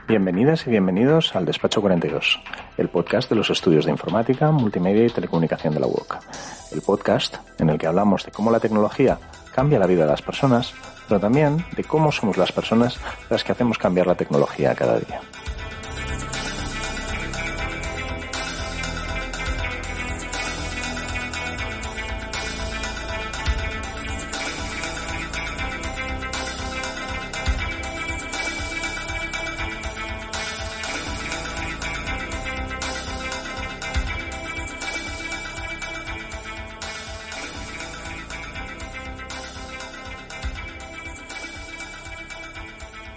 Bienvenidas y bienvenidos al Despacho 42, el podcast de los estudios de informática, multimedia y telecomunicación de la UOC. El podcast en el que hablamos de cómo la tecnología cambia la vida de las personas, pero también de cómo somos las personas las que hacemos cambiar la tecnología cada día.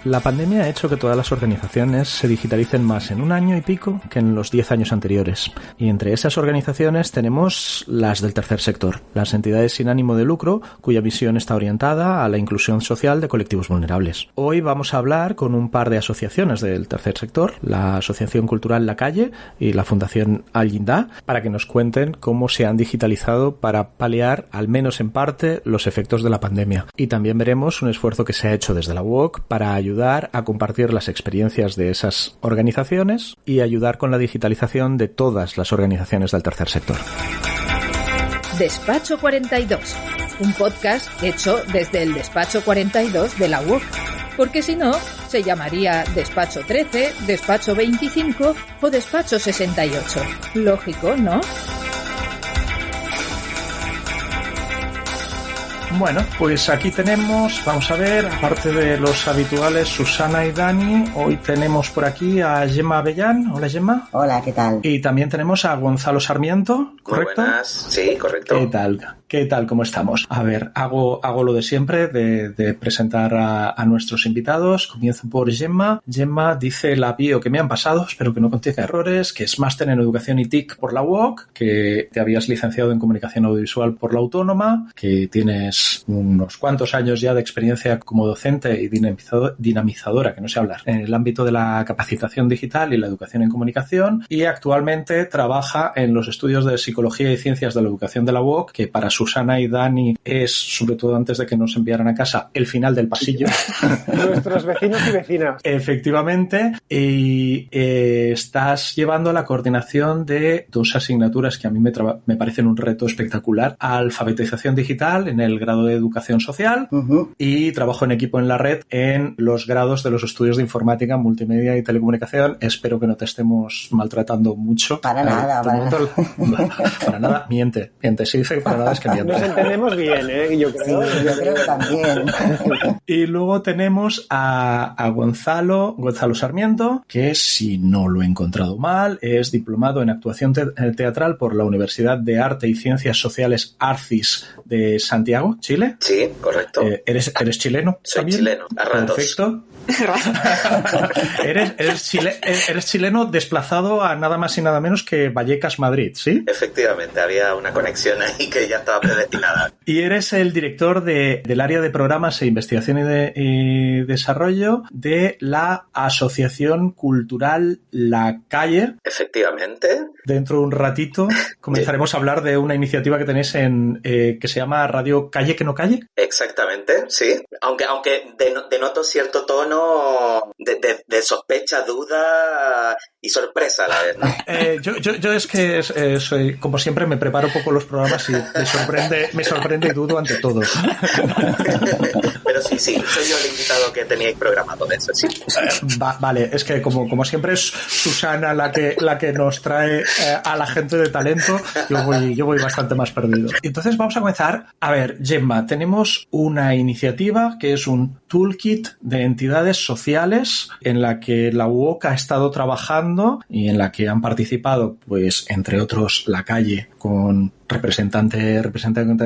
La pandemia ha hecho que todas las organizaciones se digitalicen más en un año y pico que en los 10 años anteriores. Y entre esas organizaciones tenemos las del tercer sector, las entidades sin ánimo de lucro, cuya visión está orientada a la inclusión social de colectivos vulnerables. Hoy vamos a hablar con un par de asociaciones del tercer sector, la Asociación Cultural La Calle y la Fundación Al-Jindá, para que nos cuenten cómo se han digitalizado para paliar, al menos en parte, los efectos de la pandemia. Y también veremos un esfuerzo que se ha hecho desde la UOC para ayudar a compartir las experiencias de esas organizaciones y ayudar con la digitalización de todas las organizaciones del tercer sector. Despacho 42, un podcast hecho desde el Despacho 42 de la UOC, porque si no, se llamaría Despacho 13, Despacho 25 o Despacho 68. Lógico, ¿no? Bueno, pues aquí tenemos, vamos a ver, aparte de los habituales Susana y Dani, hoy tenemos por aquí a Gemma Avellán. Hola, Gemma. Hola, ¿qué tal? Y también tenemos a Gonzalo Sarmiento, ¿correcto? Muy buenas, sí, correcto. ¿Qué tal? ¿Cómo estamos? A ver, hago lo de siempre, de presentar a nuestros invitados. Comienzo por Gemma. Gemma dice la bio que me han pasado, espero que no contenga errores, que es máster en Educación y TIC por la UOC, que te habías licenciado en Comunicación Audiovisual por la Autónoma, que tienes unos cuantos años ya de experiencia como docente y dinamizadora, que no sé hablar, en el ámbito de la capacitación digital y la educación en comunicación, y actualmente trabaja en los estudios de Psicología y Ciencias de la Educación de la UOC, que para Susana y Dani es, sobre todo antes de que nos enviaran a casa, el final del pasillo. Nuestros vecinos y vecinas. Efectivamente, y estás llevando la coordinación de dos asignaturas que a mí me parecen un reto espectacular: alfabetización digital en el grado de Educación Social y trabajo en equipo en la red en los grados de los estudios de Informática, Multimedia y Telecomunicación. Espero que no te estemos maltratando mucho. Para nada. Para nada, miente. Si dice que para nada es que miente. Nos entendemos bien, yo creo. Sí, yo creo que también. Y luego tenemos a Gonzalo Sarmiento, que, si no lo he encontrado mal, es diplomado en actuación teatral por la Universidad de Arte y Ciencias Sociales ARCIS de Santiago, Chile. Sí, correcto. ¿Eres chileno? Soy también? chileno, a ratos. Perfecto. Eres chileno desplazado a nada más y nada menos que Vallecas, Madrid, ¿sí? Efectivamente, había una conexión ahí que ya estaba predestinada. Y eres el director del área de programas e investigación y desarrollo de la Asociación Cultural La Calle. Efectivamente. Dentro de un ratito comenzaremos a hablar de una iniciativa que tenéis que se llama Radio Calle que no calle. Exactamente, sí. Aunque denoto cierto tono de sospecha, duda y sorpresa a la vez, ¿no? Yo es que soy, como siempre, me preparo poco los programas y me sorprende y dudo ante todo. Pero sí, soy yo el invitado que teníais programado de eso, sí. Vale, es que como siempre es Susana la que nos trae a la gente de talento, yo voy bastante más perdido. Entonces vamos a comenzar. A ver, Gemma, tenemos una iniciativa que es un toolkit de entidades sociales en la que la UOC ha estado trabajando y en la que han participado, pues, entre otros, La Calle, con representante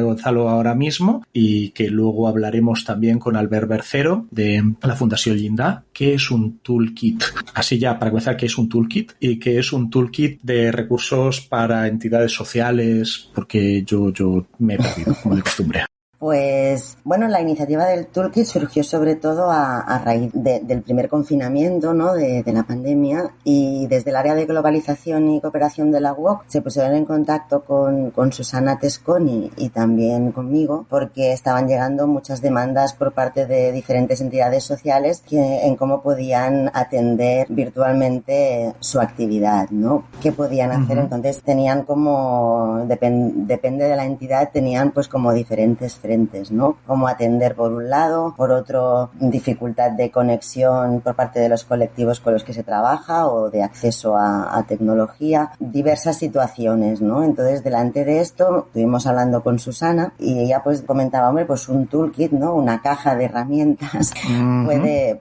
Gonzalo ahora mismo, y que luego hablaremos también con Albert Bercero de la Fundación Al-Jindá, que es un toolkit. Así ya, para comenzar, ¿qué es un toolkit? Y que es un toolkit de recursos para entidades sociales, porque yo me he perdido, como de costumbre. Pues bueno, la iniciativa del Toolkit surgió sobre todo a raíz del primer confinamiento, ¿no? de la pandemia, y desde el área de globalización y cooperación de la UOC se pusieron en contacto con Susana Tesconi y también conmigo, porque estaban llegando muchas demandas por parte de diferentes entidades sociales en cómo podían atender virtualmente su actividad, ¿no? ¿Qué podían hacer? Entonces tenían como, depende de la entidad, tenían pues como diferentes frentes, ¿no? Cómo atender por un lado, por otro dificultad de conexión por parte de los colectivos con los que se trabaja o de acceso a tecnología, diversas situaciones, ¿no? Entonces delante de esto estuvimos hablando con Susana y ella pues comentaba, hombre, pues un toolkit, ¿no? Una caja de herramientas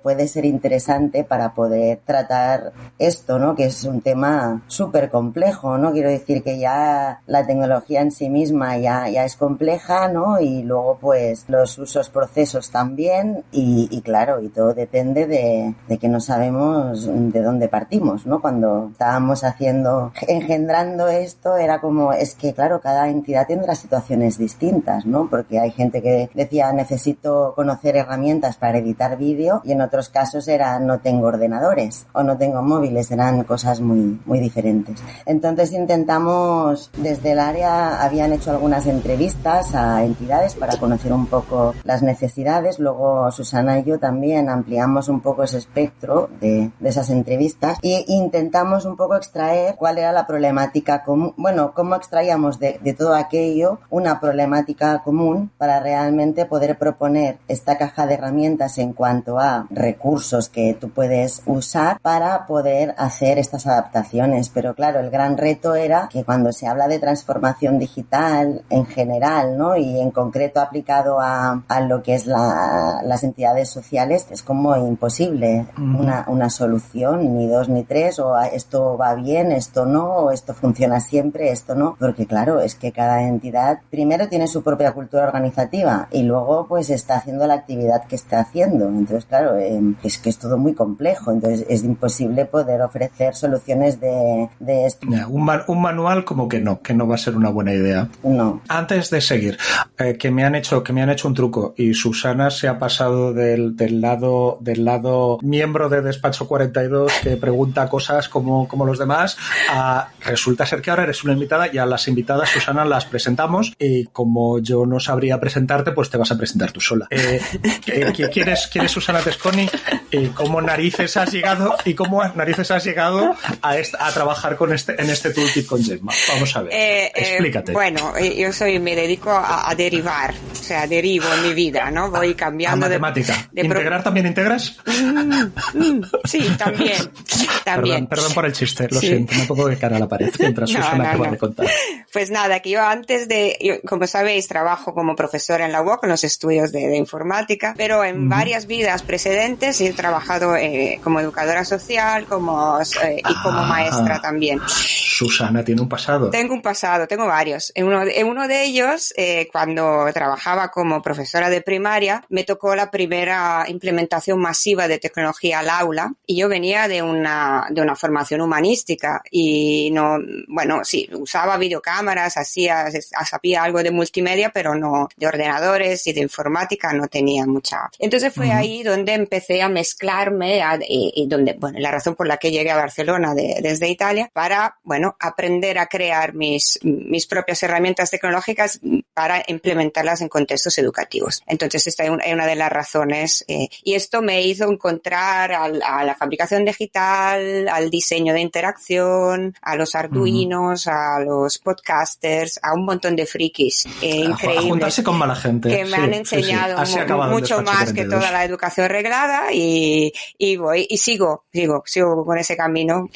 puede ser interesante para poder tratar esto, ¿no? Que es un tema súper complejo, ¿no? Quiero decir que ya la tecnología en sí misma ya es compleja, ¿no? Y luego pues los usos, procesos también y claro, y todo depende de que no sabemos de dónde partimos, ¿no? Cuando estábamos engendrando esto era como, es que claro, cada entidad tendrá situaciones distintas, ¿no? Porque hay gente que decía necesito conocer herramientas para editar vídeo y en otros casos era no tengo ordenadores o no tengo móviles, eran cosas muy, muy diferentes. Entonces intentamos, desde el área habían hecho algunas entrevistas a entidades para conocer un poco las necesidades, luego Susana y yo también ampliamos un poco ese espectro de esas entrevistas e intentamos un poco extraer cuál era la problemática común, bueno, cómo extraíamos de todo aquello una problemática común para realmente poder proponer esta caja de herramientas en cuanto a recursos que tú puedes usar para poder hacer estas adaptaciones. Pero claro, el gran reto era que cuando se habla de transformación digital en general, ¿no? Y en concreto aplicado a lo que es las entidades sociales, es como imposible una solución, ni dos ni tres, o esto va bien, esto no, o esto funciona siempre, esto no, porque claro, es que cada entidad primero tiene su propia cultura organizativa y luego pues está haciendo la actividad que está haciendo. Entonces claro, es que es todo muy complejo, entonces es imposible poder ofrecer soluciones de esto. Un manual como que no va a ser una buena idea. No. Antes de seguir, que me han hecho un truco y Susana se ha pasado del lado miembro de Despacho 42 que pregunta cosas como los demás a resulta ser que ahora eres una invitada y a las invitadas, Susana, las presentamos y como yo no sabría presentarte, pues te vas a presentar tú sola. ¿Quién es Susana Tesconi? ¿Cómo narices has llegado a trabajar en este toolkit con Gemma? Vamos a ver, explícate. Bueno, me dedico a derivar, o sea, derivo en mi vida, ¿no? Voy cambiando de matemática. ¿Integrar también integras? Sí, también. Perdón por el chiste, lo siento, me pongo de cara a la pared mientras Susana acaba de contar. Pues nada, que yo como sabéis, trabajo como profesora en la UOC, en los estudios de informática, pero en varias vidas precedentes he trabajado como educadora social y como maestra también. Susana tiene un pasado. Tengo varios. En uno de ellos, cuando trabajaba como profesora de primaria, me tocó la primera implementación masiva de tecnología al aula y yo venía de una formación humanística y usaba videocámaras, sabía algo de multimedia, pero no de ordenadores y de informática no tenía mucha. Entonces fue ahí donde empecé a mezclarme la razón por la que llegué a Barcelona desde Italia para, aprender a crear mis propias herramientas tecnológicas para implementarlas en contextos educativos. Entonces esta es una de las razones y esto me hizo encontrar a la fabricación digital, al diseño de interacción, a los arduinos, a los podcasters, a un montón de frikis increíbles. A juntarse con mala gente. Que me han enseñado mucho más que toda la educación reglada y sigo con ese camino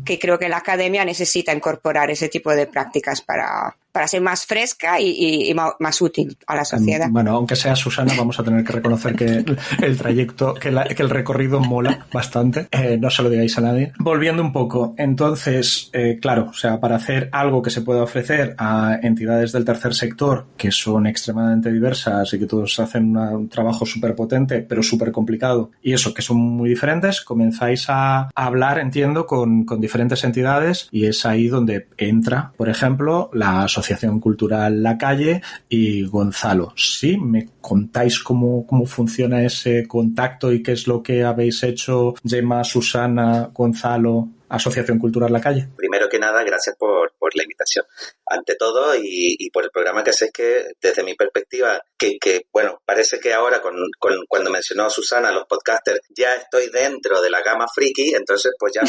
que creo que la academia necesita incorporar ese tipo de prácticas para ser más fresca y más útil a la sociedad. Bueno, aunque sea Susana, vamos a tener que reconocer que el trayecto, que el recorrido mola bastante. No se lo digáis a nadie. Volviendo un poco, entonces, claro, o sea, para hacer algo que se pueda ofrecer a entidades del tercer sector, que son extremadamente diversas y que todos hacen un trabajo súper potente, pero súper complicado, y eso, que son muy diferentes, comenzáis a hablar, entiendo, con diferentes entidades, y es ahí donde entra, por ejemplo, la Asociación Asociación Cultural La Calle, y Gonzalo. ¿Sí? ¿Me contáis cómo funciona ese contacto y qué es lo que habéis hecho, Gemma, Susana, Gonzalo, Asociación Cultural La Calle? Primero que nada, gracias por la invitación. Ante todo, y por el programa que haces, que desde mi perspectiva, que bueno, parece que ahora cuando mencionó Susana los podcasters, ya estoy dentro de la gama friki, entonces pues ya me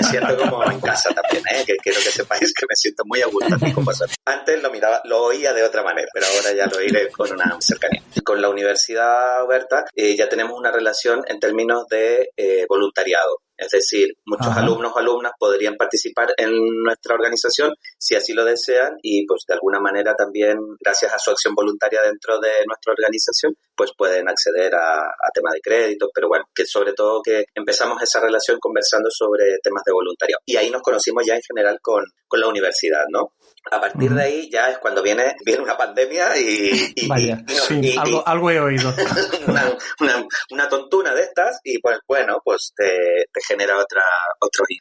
siento como en casa también, que quiero que sepáis que me siento muy a gusto aquí con vosotros. Antes lo oía de otra manera, pero ahora ya lo oiré con una cercanía. Con la Universidad Oberta ya tenemos una relación en términos de voluntariado. Es decir, muchos alumnos o alumnas podrían participar en nuestra organización si así lo desean, y pues de alguna manera también, gracias a su acción voluntaria dentro de nuestra organización, pues pueden acceder a temas de créditos, pero bueno, que sobre todo que empezamos esa relación conversando sobre temas de voluntariado. Y ahí nos conocimos ya en general con la universidad, ¿no? A partir de ahí ya es cuando viene una pandemia algo he oído. una tontuna de estas, y pues bueno, pues te genera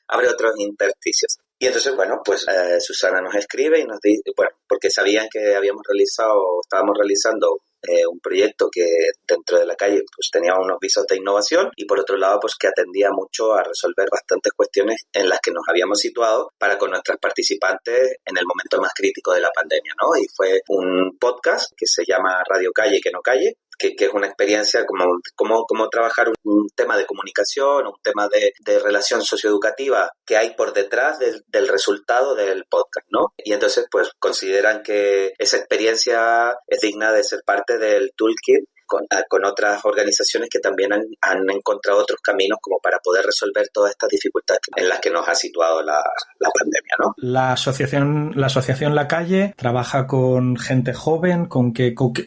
abre otros intersticios. Y entonces, bueno, pues Susana nos escribe y nos dice, bueno, porque sabían que estábamos realizando un proyecto que dentro de La Calle pues tenía unos visos de innovación, y por otro lado pues que atendía mucho a resolver bastantes cuestiones en las que nos habíamos situado para con nuestras participantes en el momento más crítico de la pandemia, ¿no? Y fue un podcast que se llama Radio Calle que no calle, que es una experiencia como trabajar un tema de comunicación, un tema de relación socioeducativa que hay por detrás del resultado del podcast, ¿no? Y entonces pues consideran que esa experiencia es digna de ser parte del toolkit con otras organizaciones que también han encontrado otros caminos como para poder resolver todas estas dificultades en las que nos ha situado la pandemia, ¿no? La asociación La Calle trabaja con gente joven.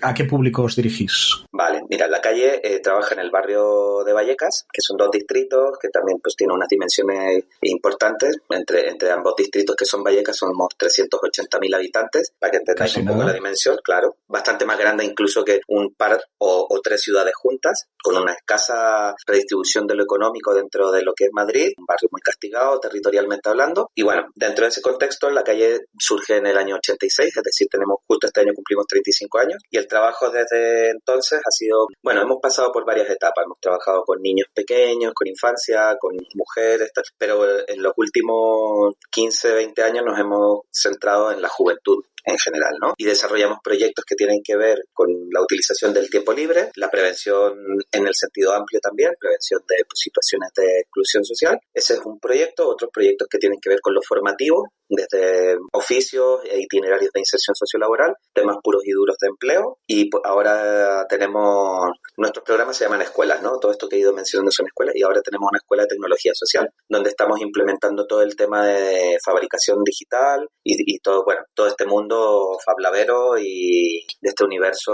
¿A qué público os dirigís? Vale, mira, La Calle trabaja en el barrio de Vallecas, que son 2 distritos que también pues tienen unas dimensiones importantes. Entre ambos distritos, que son Vallecas, somos 380.000 habitantes, para que entendáis un poco la dimensión, claro. Bastante más grande incluso que un par o 3 ciudades juntas, con una escasa redistribución de lo económico dentro de lo que es Madrid, un barrio muy castigado territorialmente hablando. Y bueno, dentro de ese contexto, La Calle surge en el año 86, es decir, justo este año cumplimos 35 años, y el trabajo desde entonces ha sido, bueno, hemos pasado por varias etapas, hemos trabajado con niños pequeños, con infancia, con mujeres, pero en los últimos 15, 20 años nos hemos centrado en la juventud en general, ¿no? Y desarrollamos proyectos que tienen que ver con la utilización del tiempo libre, la prevención en el sentido amplio también, prevención de situaciones de exclusión social. Ese es un proyecto. Otros proyectos que tienen que ver con lo formativo, desde oficios e itinerarios de inserción sociolaboral, temas puros y duros de empleo, y ahora nuestros programas se llaman escuelas, ¿no? Todo esto que he ido mencionando son escuelas, y ahora tenemos una escuela de tecnología social, donde estamos implementando todo el tema de fabricación digital y todo este mundo fablabero y de este universo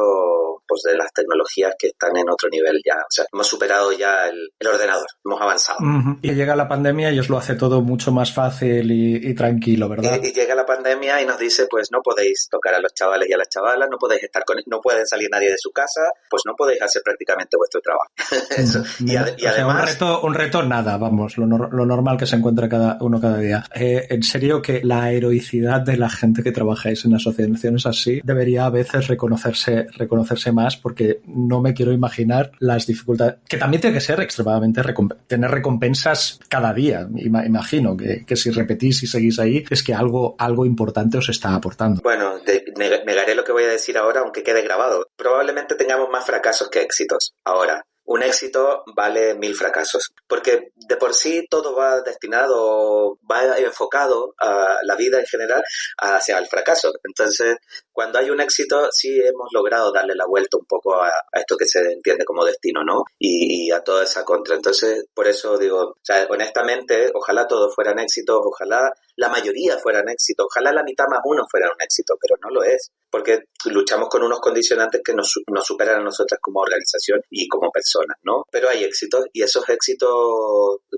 pues de las tecnologías que están en otro nivel ya. O sea, hemos superado ya el ordenador, hemos avanzado. Y llega la pandemia y os lo hace todo mucho más fácil y tranquilo, ¿verdad? Y llega la pandemia y nos dice, pues no podéis tocar a los chavales y a las chavalas, no podéis no pueden salir nadie de su casa, pues no podéis hacer prácticamente vuestro trabajo. Eso. Y además... un reto nada, vamos, lo normal que se encuentra cada día. En serio que la heroicidad de la gente que trabajáis en asociaciones así debería a veces reconocerse más, porque no me quiero imaginar las dificultades, que también tiene que ser extremadamente tener recompensas cada día. Imagino que si repetís y seguís ahí es que algo importante os está aportando. Bueno, negaré lo que voy a decir ahora, aunque quede grabado. Probablemente tengamos más fracasos que éxitos. Ahora, un éxito vale 1000 fracasos, porque de por sí todo va enfocado a la vida en general hacia el fracaso. Entonces, cuando hay un éxito, sí hemos logrado darle la vuelta un poco a esto que se entiende como destino, ¿no? Y a toda esa contra. Entonces, por eso digo, o sea, honestamente, ojalá todos fueran éxitos, ojalá la mayoría fueran éxitos, ojalá la mitad más uno fuera un éxito, pero no lo es, porque luchamos con unos condicionantes que nos superan a nosotras como organización y como personas, ¿no? Pero hay éxitos, y esos éxitos,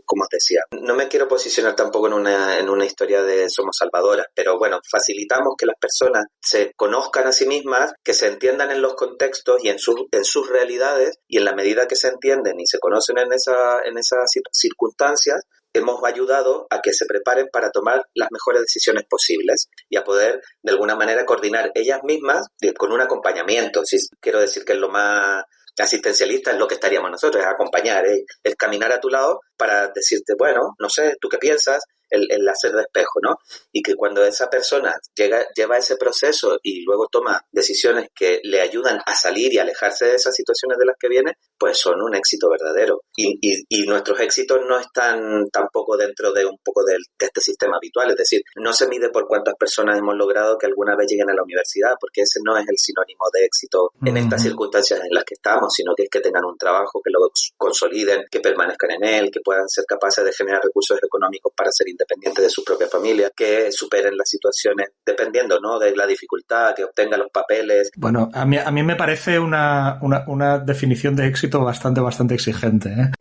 como os decía, no me quiero posicionar tampoco en una historia de somos salvadoras, pero bueno, facilitamos que las personas se conozcan a sí mismas, que se entiendan en los contextos y en sus realidades, y en la medida que se entienden y se conocen en esas circunstancias, hemos ayudado a que se preparen para tomar las mejores decisiones posibles y a poder, de alguna manera, coordinar ellas mismas con un acompañamiento. Si quiero decir que es lo más asistencialista, es lo que estaríamos nosotros, es acompañar, es caminar a tu lado para decirte, bueno, no sé, ¿tú qué piensas? El hacer de espejo, ¿no? Y que cuando esa persona lleva ese proceso y luego toma decisiones que le ayudan a salir y alejarse de esas situaciones de las que viene, pues son un éxito verdadero. Y nuestros éxitos no están tampoco dentro de un poco de este sistema habitual, es decir, no se mide por cuántas personas hemos logrado que alguna vez lleguen a la universidad, porque ese no es el sinónimo de éxito en estas circunstancias en las que estamos, sino que es que tengan un trabajo, que lo consoliden, que permanezcan en él, que puedan ser capaces de generar recursos económicos para ser independientes de su propia familia, que superen las situaciones dependiendo, ¿no?, de la dificultad, que obtengan los papeles. Bueno, a mí me parece una definición de éxito bastante exigente, ¿eh?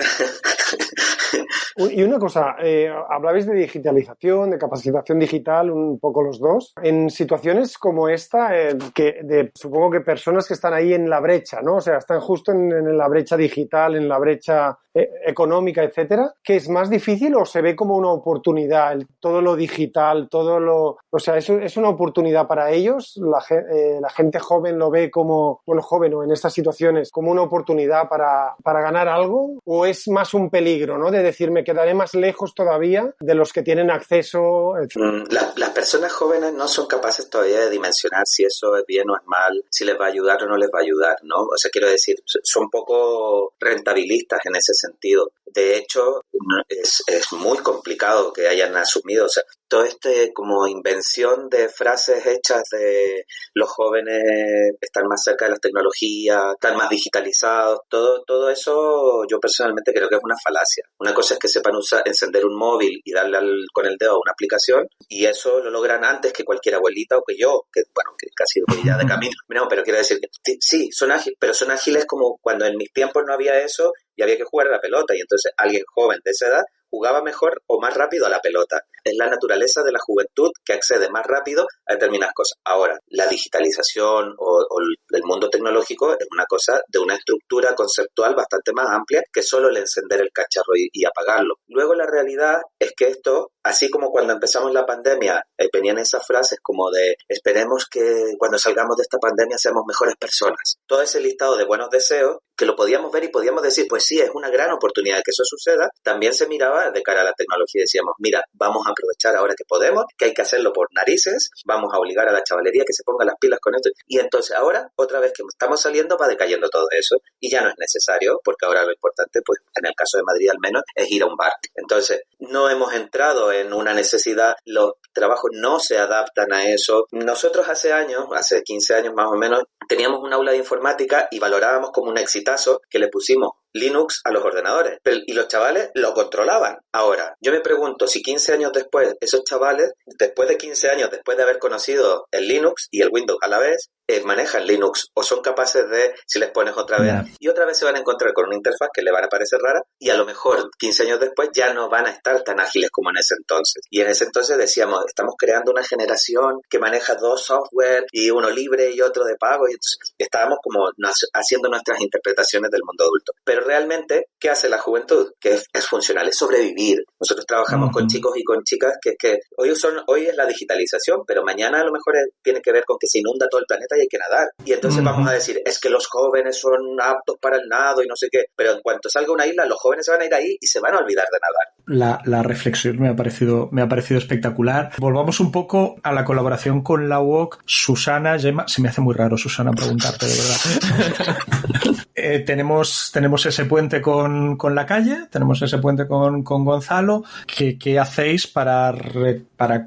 Y una cosa, hablabais de digitalización, de capacitación digital, un poco los dos. En situaciones como esta, supongo que personas que están ahí en la brecha, ¿no? O sea, están justo en la brecha digital, en la brecha económica, etcétera, ¿que es más difícil o se ve como una oportunidad? Todo lo digital, o sea, ¿es una oportunidad para ellos? La gente joven lo ve como, bueno, joven o en estas situaciones, como una oportunidad para ganar algo, ¿o es más un peligro, ¿no? De decir, me quedaré más lejos todavía de los que tienen acceso. Las personas jóvenes no son capaces todavía de dimensionar si eso es bien o es mal, si les va a ayudar o no les va a ayudar, ¿no? O sea, quiero decir, son poco rentabilistas en ese sentido. De hecho, es muy complicado que hayan asumido, o sea, todo como invención de frases hechas de los jóvenes están más cerca de las tecnologías, están más digitalizados, todo eso yo personalmente creo que es una falacia. Una cosa es que sepan encender un móvil y darle con el dedo a una aplicación, y eso lo logran antes que cualquier abuelita o que yo, que casi voy ya de camino. No, pero quiero decir que sí, son ágiles, pero son ágiles como cuando en mis tiempos no había eso y había que jugar a la pelota, y entonces alguien joven de esa edad jugaba mejor o más rápido a la pelota. Es la naturaleza de la juventud que accede más rápido a determinadas cosas. Ahora, la digitalización o el mundo tecnológico es una cosa de una estructura conceptual bastante más amplia que solo el encender el cacharro y apagarlo. Luego la realidad es que esto, así como cuando empezamos la pandemia, venían esas frases como de esperemos que cuando salgamos de esta pandemia seamos mejores personas. Todo ese listado de buenos deseos que lo podíamos ver y podíamos decir, pues sí, es una gran oportunidad de que eso suceda. También se miraba de cara a la tecnología y decíamos, mira, vamos a aprovechar ahora que podemos, que hay que hacerlo por narices, vamos a obligar a la chavalería que se ponga las pilas con esto. Y entonces ahora, otra vez que estamos saliendo, va decayendo todo eso y ya no es necesario, porque ahora lo importante, pues en el caso de Madrid al menos, es ir a un bar. Entonces, no hemos entrado en una necesidad, los trabajos no se adaptan a eso. Nosotros hace 15 años más o menos, teníamos un aula de informática y valorábamos como un exitazo que le pusimos Linux a los ordenadores, y los chavales lo controlaban. Ahora, yo me pregunto si 15 años después, esos chavales, después de 15 años, después de haber conocido el Linux y el Windows a la vez, manejan Linux o son capaces de, si les pones otra vez, y otra vez se van a encontrar con una interfaz que le van a parecer rara, y a lo mejor 15 años después ya no van a estar tan ágiles como en ese entonces. Y en ese entonces decíamos, estamos creando una generación que maneja 2 software, y uno libre y otro de pago, y entonces estábamos como haciendo nuestras interpretaciones del mundo adulto. Pero realmente, ¿qué hace la juventud? Que es funcional, es sobrevivir. Nosotros trabajamos con chicos y con chicas que hoy es la digitalización, pero mañana a lo mejor tiene que ver con que se inunda todo el planeta y hay que nadar. Y entonces vamos a decir, es que los jóvenes son aptos para el nado y no sé qué, pero en cuanto salga una isla, los jóvenes se van a ir ahí y se van a olvidar de nadar. La reflexión me ha parecido espectacular. Volvamos un poco a la colaboración con la UOC. Susana, Gemma, se me hace muy raro, Susana, preguntarte, de verdad. Tenemos ese puente con la calle, tenemos ese puente con Gonzalo. ¿Qué hacéis para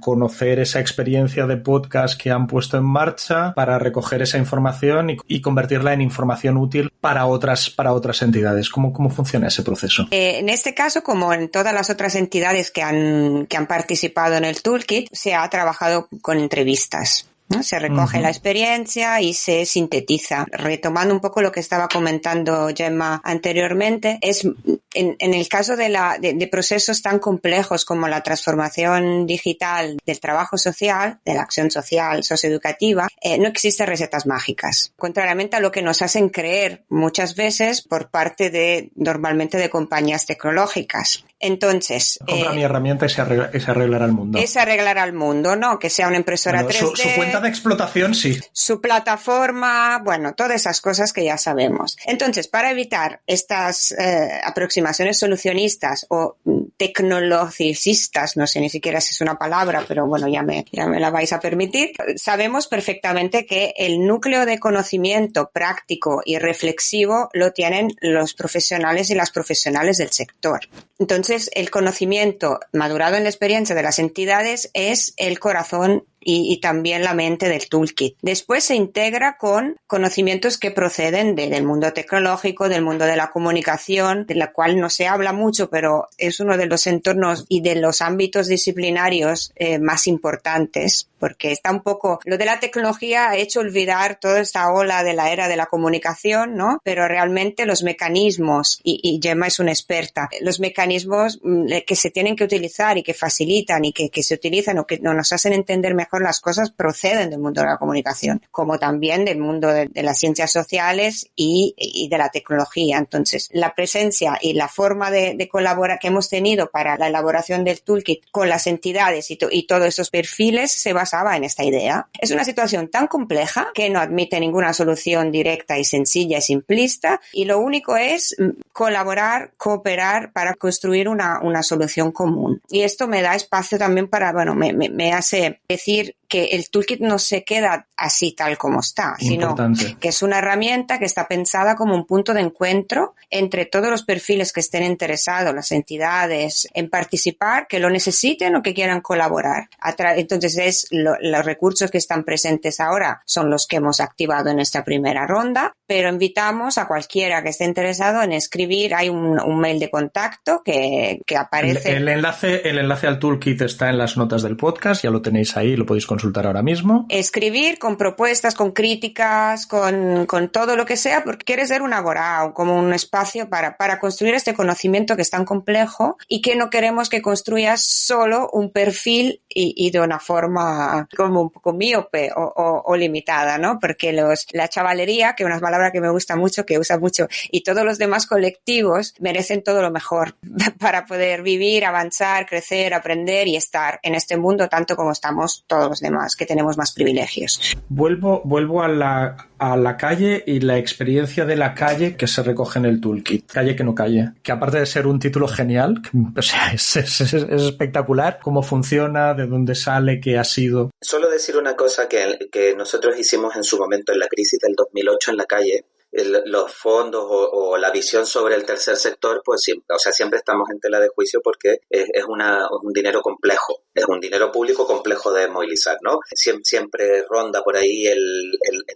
conocer esa experiencia de podcast que han puesto en marcha, para recoger esa información y convertirla en información útil para otras entidades? ¿Cómo funciona ese proceso? En este caso, como en todas las otras entidades que han participado en el Toolkit, se ha trabajado con entrevistas. ¿no? Se recoge la experiencia y se sintetiza. Retomando un poco lo que estaba comentando Gemma anteriormente, es en el caso de procesos tan complejos como la transformación digital del trabajo social, de la acción social, socioeducativa, no existen recetas mágicas. Contrariamente a lo que nos hacen creer muchas veces por parte normalmente de compañías tecnológicas. Entonces... Compra mi herramienta y se arreglará el mundo. Se arreglará el mundo, ¿no? Que sea una impresora 3D. Su cuenta de explotación, sí. Su plataforma, bueno, todas esas cosas que ya sabemos. Entonces, para evitar estas aproximaciones solucionistas o tecnologicistas, no sé ni siquiera si es una palabra, pero bueno, ya me la vais a permitir, sabemos perfectamente que el núcleo de conocimiento práctico y reflexivo lo tienen los profesionales y las profesionales del sector. Entonces, el conocimiento madurado en la experiencia de las entidades es el corazón y también la mente del toolkit. Después se integra con conocimientos que proceden del mundo tecnológico, del mundo de la comunicación, de la cual no se habla mucho, pero es uno de los entornos y de los ámbitos disciplinarios más importantes, porque está un poco... Lo de la tecnología ha hecho olvidar toda esta ola de la era de la comunicación, ¿no? Pero realmente los mecanismos, y Gemma es una experta, los mecanismos que se tienen que utilizar y que facilitan y que se utilizan o que nos hacen entender mejor las cosas proceden del mundo de la comunicación, como también del mundo de las ciencias sociales y de la tecnología. Entonces, la presencia y la forma de colaborar que hemos tenido para la elaboración del toolkit con las entidades y todos esos perfiles se basaba en esta idea. Es una situación tan compleja que no admite ninguna solución directa y sencilla y simplista, y lo único es colaborar, cooperar para construir una solución común. Y esto me da espacio también para, bueno, me hace decir que el toolkit no se queda así tal como está, sino que es una herramienta que está pensada como un punto de encuentro entre todos los perfiles que estén interesados, las entidades, en participar, que lo necesiten o que quieran colaborar. Entonces, los recursos que están presentes ahora son los que hemos activado en esta primera ronda, pero invitamos a cualquiera que esté interesado en escribir. Hay un mail de contacto que aparece. El enlace al toolkit está en las notas del podcast, ya lo tenéis ahí, lo podéis consultar ahora mismo. Escribir con propuestas, con críticas, con todo lo que sea, porque quiere ser un agora o como un espacio para construir este conocimiento que es tan complejo y que no queremos que construyas solo un perfil y de una forma como un poco míope o limitada, ¿no? Porque la chavalería, que es una palabra que me gusta mucho, que usa mucho, y todos los demás colectivos merecen todo lo mejor para poder vivir, avanzar, crecer, aprender y estar en este mundo tanto como estamos todos los demás, que tenemos más privilegios. Vuelvo a la calle y la experiencia de la calle que se recoge en el toolkit. Calle que no calle. Que aparte de ser un título genial, o sea, es espectacular cómo funciona, de dónde sale, qué ha sido. Solo decir una cosa que nosotros hicimos en su momento en la crisis del 2008 en la calle. Los fondos o la visión sobre el tercer sector, pues siempre estamos en tela de juicio porque es un dinero complejo, es un dinero público complejo de movilizar, ¿no? Siempre ronda por ahí el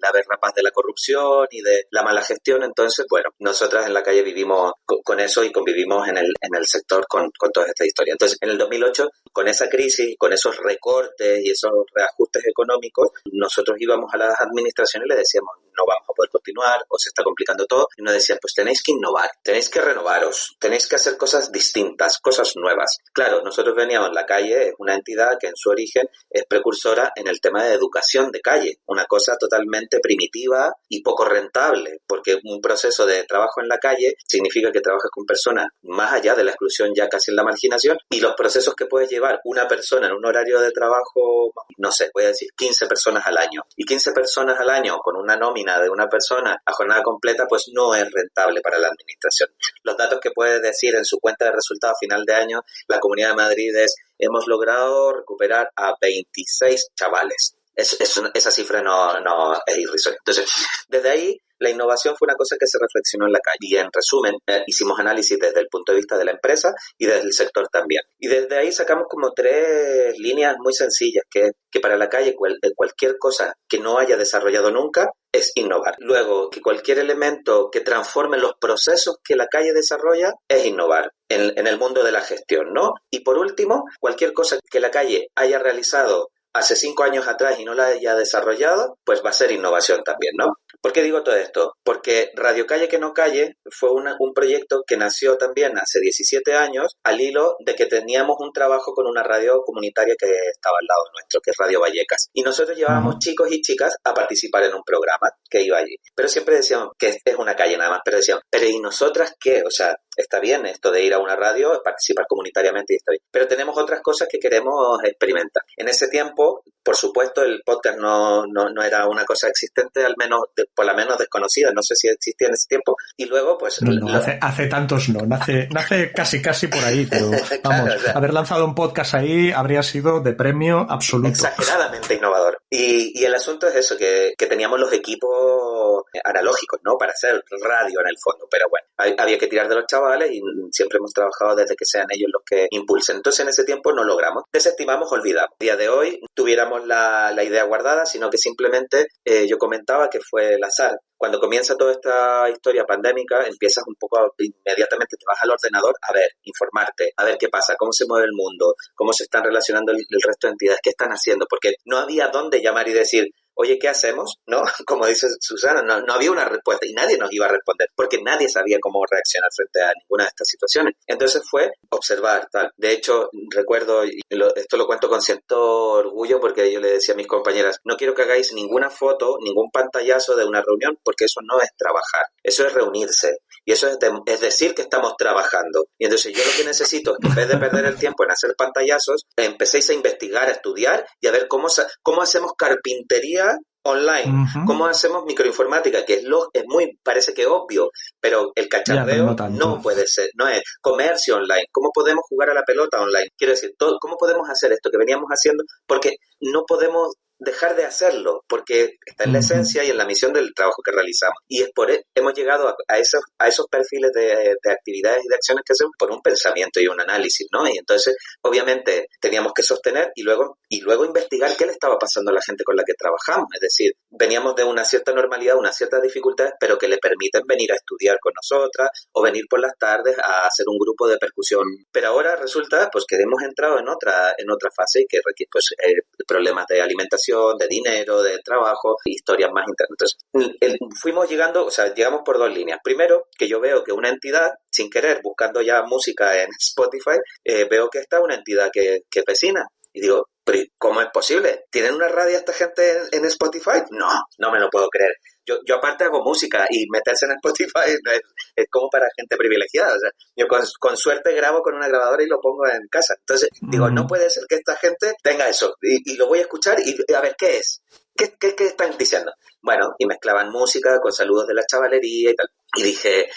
haber rapaz de la corrupción y de la mala gestión. Entonces, bueno, nosotras en la calle vivimos con eso y convivimos en el sector con toda esta historia. Entonces, en el 2008, con esa crisis, con esos recortes y esos reajustes económicos, nosotros íbamos a las administraciones y les decíamos, no vamos a poder continuar, o se está complicando todo, y nos decían, pues tenéis que innovar, tenéis que renovaros, tenéis que hacer cosas distintas, cosas nuevas. Claro, nosotros veníamos en la calle, es una entidad que en su origen es precursora en el tema de educación de calle, una cosa totalmente primitiva y poco rentable, porque un proceso de trabajo en la calle significa que trabajas con personas más allá de la exclusión, ya casi en la marginación, y los procesos que puede llevar una persona en un horario de trabajo, no sé, voy a decir 15 personas al año, y 15 personas al año con una nómina de una persona a jornada completa, pues no es rentable para la administración. Los datos que puede decir en su cuenta de resultados a final de año la Comunidad de Madrid es: hemos logrado recuperar a 26 chavales. Esa cifra no es irrisoria. Entonces, desde ahí, la innovación fue una cosa que se reflexionó en la calle. Y en resumen, hicimos análisis desde el punto de vista de la empresa y desde el sector también. Y desde ahí sacamos como 3 líneas muy sencillas, que para la calle cualquier cosa que no haya desarrollado nunca es innovar. Luego, que cualquier elemento que transforme los procesos que la calle desarrolla es innovar en el mundo de la gestión, ¿no? Y por último, cualquier cosa que la calle haya realizado hace 5 años atrás y no la haya desarrollado, pues va a ser innovación también, ¿no? ¿Por qué digo todo esto? Porque Radio Calle que no calle fue un proyecto que nació también hace 17 años al hilo de que teníamos un trabajo con una radio comunitaria que estaba al lado nuestro, que es Radio Vallecas. Y nosotros llevábamos chicos y chicas a participar en un programa que iba allí. Pero siempre decíamos que es una calle nada más, pero decíamos, ¿pero y nosotras qué? O sea, está bien esto de ir a una radio, participar comunitariamente y está bien. Pero tenemos otras cosas que queremos experimentar. En ese tiempo, por supuesto, el podcast no era una cosa existente, al menos, por lo menos desconocida. No sé si existía en ese tiempo. Y luego, pues... Hace tantos no. Nace casi por ahí, pero vamos, claro, o sea, haber lanzado un podcast ahí habría sido de premio absoluto. Exageradamente innovador. Y el asunto es eso, que teníamos los equipos analógicos, ¿no? Para hacer radio en el fondo. Pero bueno, había que tirar de los chavales y siempre hemos trabajado desde que sean ellos los que impulsen. Entonces en ese tiempo no logramos. Desestimamos, olvidamos. A día de hoy tuviéramos la idea guardada, sino que simplemente yo comentaba que fue el azar. Cuando comienza toda esta historia pandémica, empiezas un poco, inmediatamente te vas al ordenador a ver, informarte, a ver qué pasa, cómo se mueve el mundo, cómo se están relacionando el resto de entidades, qué están haciendo, porque no había dónde llamar y decir, oye, ¿qué hacemos? ¿No? Como dice Susana, no había una respuesta y nadie nos iba a responder porque nadie sabía cómo reaccionar frente a ninguna de estas situaciones. Entonces fue observar, tal. De hecho, recuerdo, esto lo cuento con cierto orgullo porque yo le decía a mis compañeras, no quiero que hagáis ninguna foto, ningún pantallazo de una reunión porque eso no es trabajar, eso es reunirse. Y eso es decir que estamos trabajando. Y entonces yo lo que necesito es que en vez de perder el tiempo en hacer pantallazos, empecéis a investigar, a estudiar y a ver cómo hacemos carpintería online, cómo hacemos microinformática, que parece que obvio, pero el cacharreo no puede ser, no es comercio online, cómo podemos jugar a la pelota online, quiero decir, cómo podemos hacer esto que veníamos haciendo, porque no podemos dejar de hacerlo, porque está en la esencia y en la misión del trabajo que realizamos. Y es hemos llegado a esos perfiles de actividades y de acciones que hacemos por un pensamiento y un análisis, ¿no? Y entonces, obviamente, teníamos que sostener y luego investigar qué le estaba pasando a la gente con la que trabajamos. Es decir, veníamos de una cierta normalidad, unas ciertas dificultades, pero que le permiten venir a estudiar con nosotras o venir por las tardes a hacer un grupo de percusión. Pero ahora resulta pues que hemos entrado en otra fase y que requiere pues, problemas de alimentación, de dinero, de trabajo, historias más internas. Entonces, llegamos por 2 líneas. Primero, que yo veo que una entidad, sin querer, buscando ya música en Spotify, veo que está una entidad que es vecina. Y digo, ¿pero cómo es posible? ¿Tienen una radio esta gente en Spotify? No me lo puedo creer. Yo aparte hago música y meterse en Spotify es como para gente privilegiada. O sea, yo con suerte grabo con una grabadora y lo pongo en casa. Entonces, digo, no puede ser que esta gente tenga eso. Y lo voy a escuchar y a ver, ¿qué es? ¿Qué están diciendo? Bueno, y mezclaban música con saludos de la chavalería y tal. Y dije,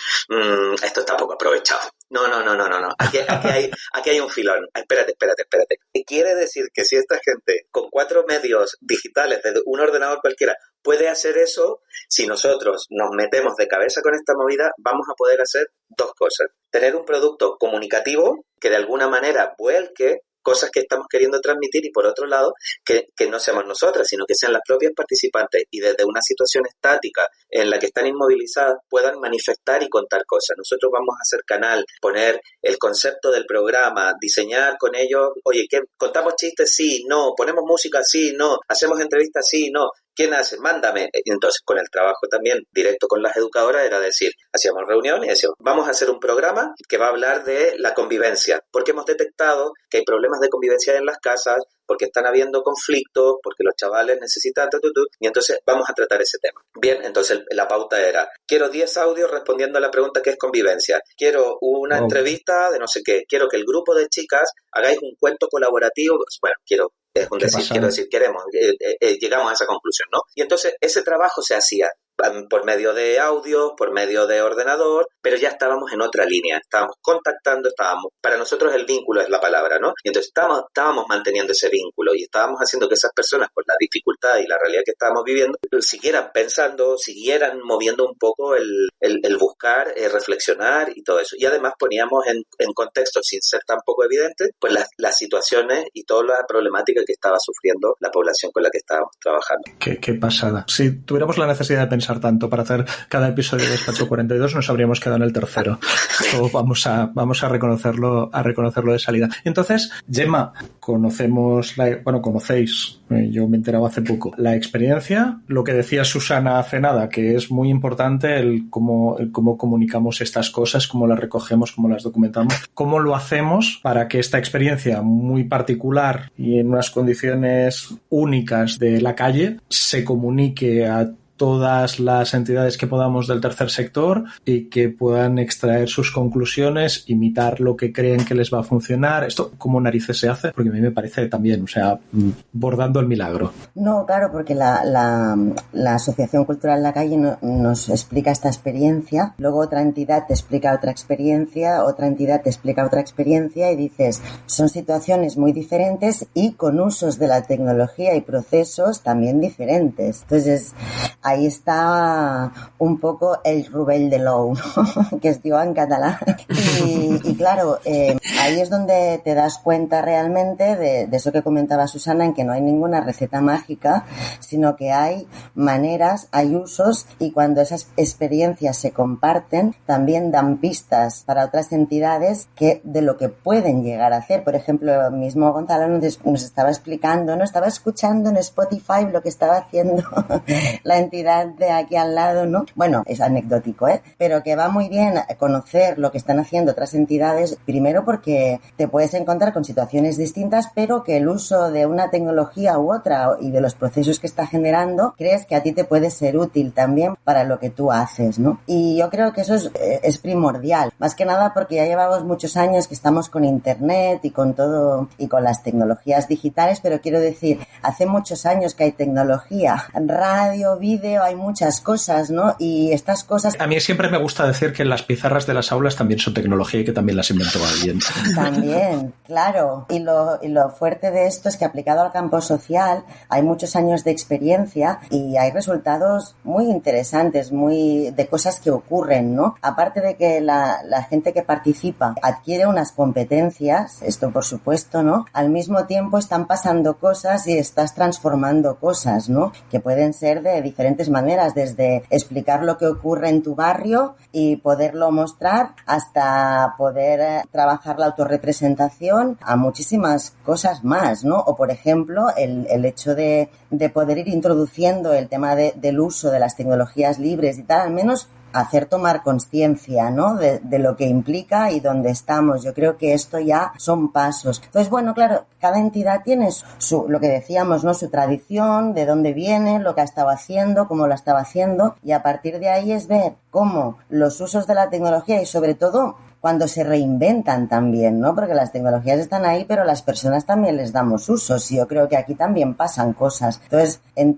esto está poco aprovechado. No. Aquí hay un filón. Espérate. Quiere decir que si esta gente con 4 medios digitales desde un ordenador cualquiera puede hacer eso, si nosotros nos metemos de cabeza con esta movida, vamos a poder hacer 2 cosas. Tener un producto comunicativo que de alguna manera vuelque cosas que estamos queriendo transmitir y por otro lado que no seamos nosotras, sino que sean las propias participantes y desde una situación estática en la que están inmovilizadas puedan manifestar y contar cosas. Nosotros vamos a hacer canal, poner el concepto del programa, diseñar con ellos, oye, ¿qué? ¿Contamos chistes? Sí, no, ponemos música, sí, no, hacemos entrevistas, sí, no. ¿Quién hace? Mándame. Entonces, con el trabajo también directo con las educadoras era decir, hacíamos reuniones y decíamos, vamos a hacer un programa que va a hablar de la convivencia, porque hemos detectado que hay problemas de convivencia en las casas, porque están habiendo conflictos, porque los chavales necesitan y entonces vamos a tratar ese tema. Bien, entonces la pauta era, quiero 10 audios respondiendo a la pregunta ¿qué es convivencia? Quiero una entrevista de no sé qué, quiero que el grupo de chicas hagáis un cuento colaborativo, bueno, quiero decir, queremos, llegamos a esa conclusión, ¿no? Y entonces ese trabajo se hacía por medio de audio, por medio de ordenador, pero ya estábamos en otra línea, estábamos contactando, para nosotros el vínculo es la palabra, ¿no? Y entonces estábamos manteniendo ese vínculo y estábamos haciendo que esas personas, con la dificultad y la realidad que estábamos viviendo, siguieran pensando, siguieran moviendo un poco el buscar, reflexionar y todo eso. Y además poníamos en contexto, sin ser tampoco evidente, pues las situaciones y toda la problemática que estaba sufriendo la población con la que estábamos trabajando. Qué pasada. Si tuviéramos la necesidad de pensar pensar tanto. Para hacer cada episodio de Despacho 42 nos habríamos quedado en el tercero. O vamos a reconocerlo de salida. Entonces, Gemma, conocéis, yo me he enterado hace poco, la experiencia, lo que decía Susana hace nada, que es muy importante el cómo comunicamos estas cosas, cómo las recogemos, cómo las documentamos, cómo lo hacemos para que esta experiencia muy particular y en unas condiciones únicas de la calle se comunique a todas las entidades que podamos del tercer sector y que puedan extraer sus conclusiones, imitar lo que creen que les va a funcionar. ¿Esto cómo narices se hace? Porque a mí me parece también, bordando el milagro. No, claro, porque la Asociación Cultural La Calle nos explica esta experiencia, luego otra entidad te explica otra experiencia, otra entidad te explica otra experiencia y dices, son situaciones muy diferentes y con usos de la tecnología y procesos también diferentes. Entonces, ahí está un poco el rovell de l'ou, ¿no? Que es diu en catalán. Y claro, ahí es donde te das cuenta realmente de eso que comentaba Susana, en que no hay ninguna receta mágica, sino que hay maneras, hay usos, y cuando esas experiencias se comparten, también dan pistas para otras entidades de lo que pueden llegar a hacer. Por ejemplo, mismo Gonzalo nos estaba explicando, ¿no? Estaba escuchando en Spotify lo que estaba haciendo la entidad de aquí al lado, ¿no? Bueno, es anecdótico, pero que va muy bien conocer lo que están haciendo otras entidades, primero porque te puedes encontrar con situaciones distintas, pero que el uso de una tecnología u otra y de los procesos que está generando, crees que a ti te puede ser útil también para lo que tú haces, ¿no? Y yo creo que eso es primordial, más que nada porque ya llevamos muchos años que estamos con internet y con todo, y con las tecnologías digitales, pero quiero decir, hace muchos años que hay tecnología, radio, vídeo, hay muchas cosas, ¿no? Y estas cosas... A mí siempre me gusta decir que las pizarras de las aulas también son tecnología y que también las inventó alguien. También, claro. Y lo fuerte de esto es que aplicado al campo social hay muchos años de experiencia y hay resultados muy interesantes, de cosas que ocurren, ¿no? Aparte de que la gente que participa adquiere unas competencias, esto por supuesto, ¿no? Al mismo tiempo están pasando cosas y estás transformando cosas, ¿no? Que pueden ser de diferentes maneras, desde explicar lo que ocurre en tu barrio y poderlo mostrar hasta poder trabajar la autorrepresentación, a muchísimas cosas más, ¿no? O por ejemplo, el hecho de poder ir introduciendo el tema del uso de las tecnologías libres y tal, al menos hacer tomar conciencia, ¿no? De lo que implica y dónde estamos. Yo creo que esto ya son pasos. Entonces, bueno, claro, cada entidad tiene lo que decíamos, ¿no? Su tradición, de dónde viene, lo que ha estado haciendo, cómo lo estaba haciendo, y a partir de ahí es ver cómo los usos de la tecnología y sobre todo cuando se reinventan también, ¿no? Porque las tecnologías están ahí, pero las personas también les damos usos y yo creo que aquí también pasan cosas. Entonces, en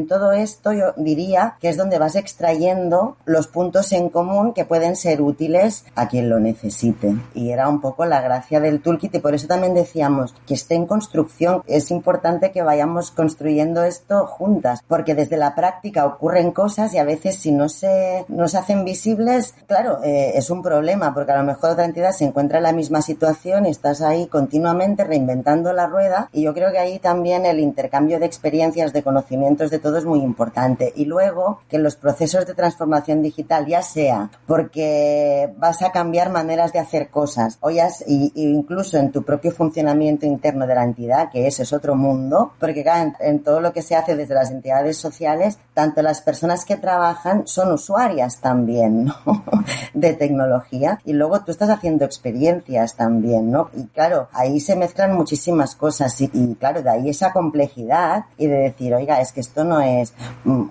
todo esto yo diría que es donde vas extrayendo los puntos en común que pueden ser útiles a quien lo necesite. Y era un poco la gracia del toolkit y por eso también decíamos que esté en construcción. Es importante que vayamos construyendo esto juntas, porque desde la práctica ocurren cosas y a veces si no se hacen visibles, claro, es un problema, porque a lo mejor otra entidad se encuentra en la misma situación y estás ahí continuamente reinventando la rueda, y yo creo que ahí también el intercambio de experiencias, de conocimientos, de todo es muy importante. Y luego que los procesos de transformación digital, ya sea porque vas a cambiar maneras de hacer cosas o incluso en tu propio funcionamiento interno de la entidad, que ese es otro mundo, porque claro, en todo lo que se hace desde las entidades sociales, tanto las personas que trabajan son usuarias también, ¿no? de tecnología, y luego tú estás haciendo experiencias también, ¿no? Y claro, ahí se mezclan muchísimas cosas y claro, de ahí esa complejidad y de decir, oiga, es que esto no es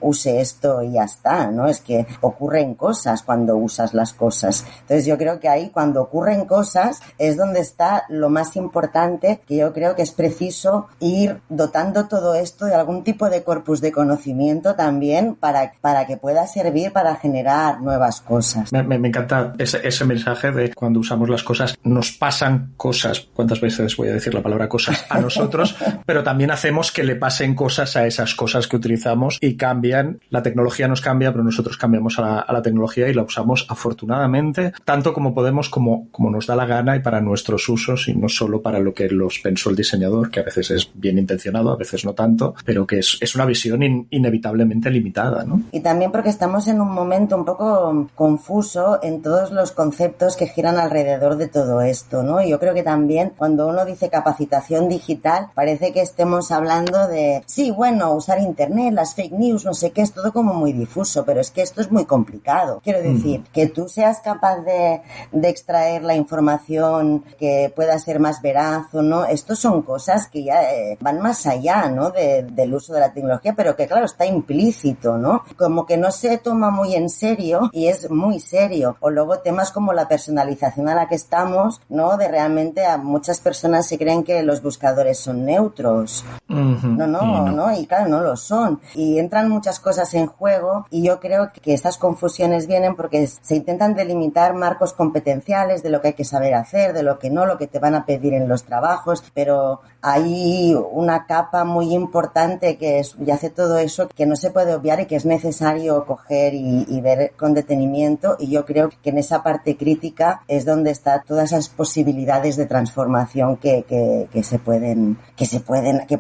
use esto y ya está, ¿no? Es que ocurren cosas cuando usas las cosas. Entonces yo creo que ahí cuando ocurren cosas es donde está lo más importante, que yo creo que es preciso ir dotando todo esto de algún tipo de corpus de conocimiento también para que pueda servir para generar nuevas cosas. Me encanta ese mensaje sucede cuando usamos las cosas. Nos pasan cosas, ¿cuántas veces voy a decir la palabra cosas? A nosotros, pero también hacemos que le pasen cosas a esas cosas que utilizamos y cambian. La tecnología nos cambia, pero nosotros cambiamos a la tecnología y la usamos afortunadamente tanto como podemos, como nos da la gana y para nuestros usos y no solo para lo que los pensó el diseñador, que a veces es bien intencionado, a veces no tanto, pero que es una visión inevitablemente limitada, ¿no? Y también porque estamos en un momento un poco confuso en todos los conceptos que giran alrededor de todo esto, ¿no? Y yo creo que también cuando uno dice capacitación digital, parece que estemos hablando de, sí, bueno, usar internet, las fake news, no sé qué, es todo como muy difuso, pero es que esto es muy complicado. Quiero decir, que tú seas capaz de extraer la información que pueda ser más veraz o no, estos son cosas que ya van más allá, ¿no? Del uso de la tecnología, pero que claro, está implícito, ¿no? Como que no se toma muy en serio y es muy serio. O luego temas como la personalización a la que estamos, ¿no? De realmente a muchas personas se creen que los buscadores son neutros. No, y claro, no lo son. Y entran muchas cosas en juego y yo creo que estas confusiones vienen porque se intentan delimitar marcos competenciales de lo que hay que saber hacer, de lo que no, lo que te van a pedir en los trabajos, pero hay una capa muy importante que hace todo eso que no se puede obviar y que es necesario coger y ver con detenimiento, y yo creo que en esa parte crítica es donde están todas esas posibilidades de transformación que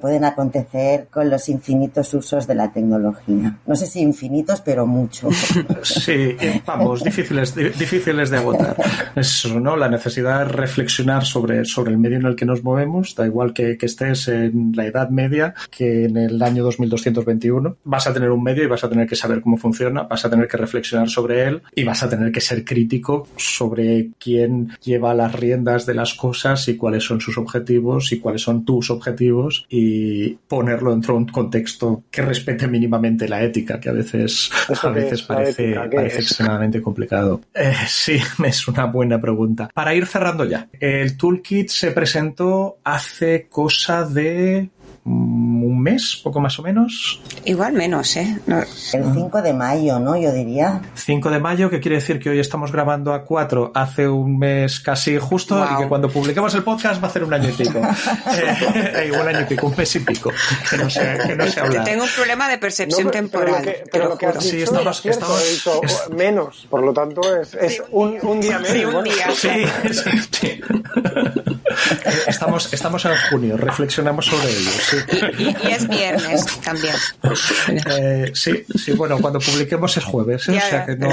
pueden acontecer con los infinitos usos de la tecnología. No sé si infinitos, pero mucho. Sí, vamos, difíciles de agotar. Eso, ¿no? La necesidad de reflexionar sobre el medio en el que nos movemos, da igual que estés en la Edad Media que en el año 2221. Vas a tener un medio y vas a tener que saber cómo funciona, vas a tener que reflexionar sobre él y vas a tener que ser crítico sobre quién lleva las riendas de las cosas y cuáles son sus objetivos y cuáles son tus objetivos, y ponerlo dentro de un contexto que respete mínimamente la ética, que a veces parece extremadamente complicado. Sí, es una buena pregunta. Para ir cerrando ya, el Toolkit se presentó hace cosa de un mes, poco más o menos. Igual menos, No. El 5 de mayo, ¿no? Yo diría. 5 de mayo, que quiere decir que hoy estamos grabando a 4, hace un mes casi justo, wow. Y que cuando publiquemos el podcast va a hacer un año y pico. Un año y pico, un mes y pico. Que no sé hablar. Tengo un problema de percepción temporal. Pero lo que has dicho es cierto, menos, por lo tanto es un día menos. Sí, un día. Sí. Estamos en junio, reflexionamos sobre ello. Sí. Y es viernes también. Sí, bueno, cuando publiquemos es jueves, o sea que no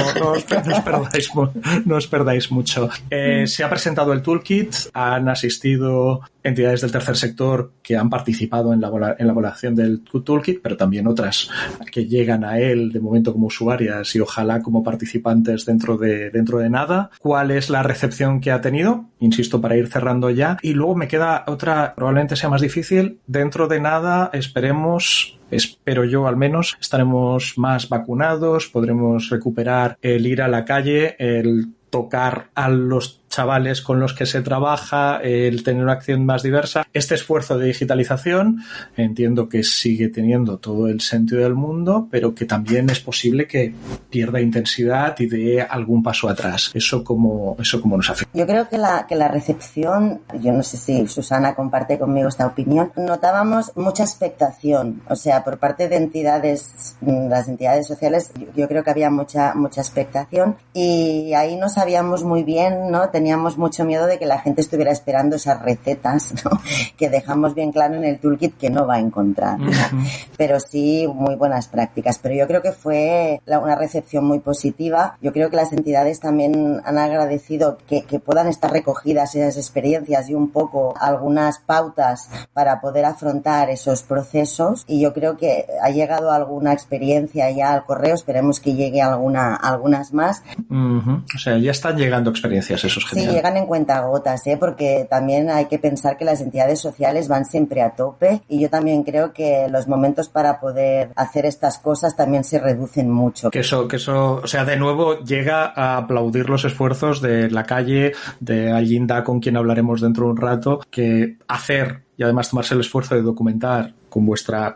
os perdáis mucho. Se ha presentado el Toolkit, han asistido entidades del tercer sector que han participado en la elaboración del Toolkit, pero también otras que llegan a él de momento como usuarias y ojalá como participantes dentro de nada. ¿Cuál es la recepción que ha tenido? Insisto, para ir cerrando ya. Y luego me queda otra, probablemente sea más difícil. Dentro de nada, espero yo al menos, estaremos más vacunados, podremos recuperar el ir a la calle, el tocar a los chavales con los que se trabaja, el tener una acción más diversa. Este esfuerzo de digitalización entiendo que sigue teniendo todo el sentido del mundo, pero que también es posible que pierda intensidad y dé algún paso atrás. Eso como nos afecta. Yo creo que la recepción, yo no sé si Susana comparte conmigo esta opinión, notábamos mucha expectación, o sea, por parte de las entidades sociales, yo creo que había mucha expectación, y ahí no sabíamos muy bien, ¿no? Teníamos mucho miedo de que la gente estuviera esperando esas recetas, ¿no? Que dejamos bien claro en el Toolkit que no va a encontrar, ¿no? Pero sí muy buenas prácticas. Pero yo creo que fue una recepción muy positiva. Yo creo que las entidades también han agradecido que puedan estar recogidas esas experiencias y un poco algunas pautas para poder afrontar esos procesos, y yo creo que ha llegado alguna experiencia ya al correo, esperemos que llegue algunas más. O sea, ya están llegando experiencias, eso es genial. Sí, llegan en cuentagotas, porque también hay que pensar que las entidades sociales van siempre a tope, y yo también creo que los momentos para poder hacer estas cosas también se reducen mucho. Que eso, o sea, de nuevo llega a aplaudir los esfuerzos de la calle, de Allinda, con quien hablaremos dentro de un rato, que hacer y además tomarse el esfuerzo de documentar con vuestra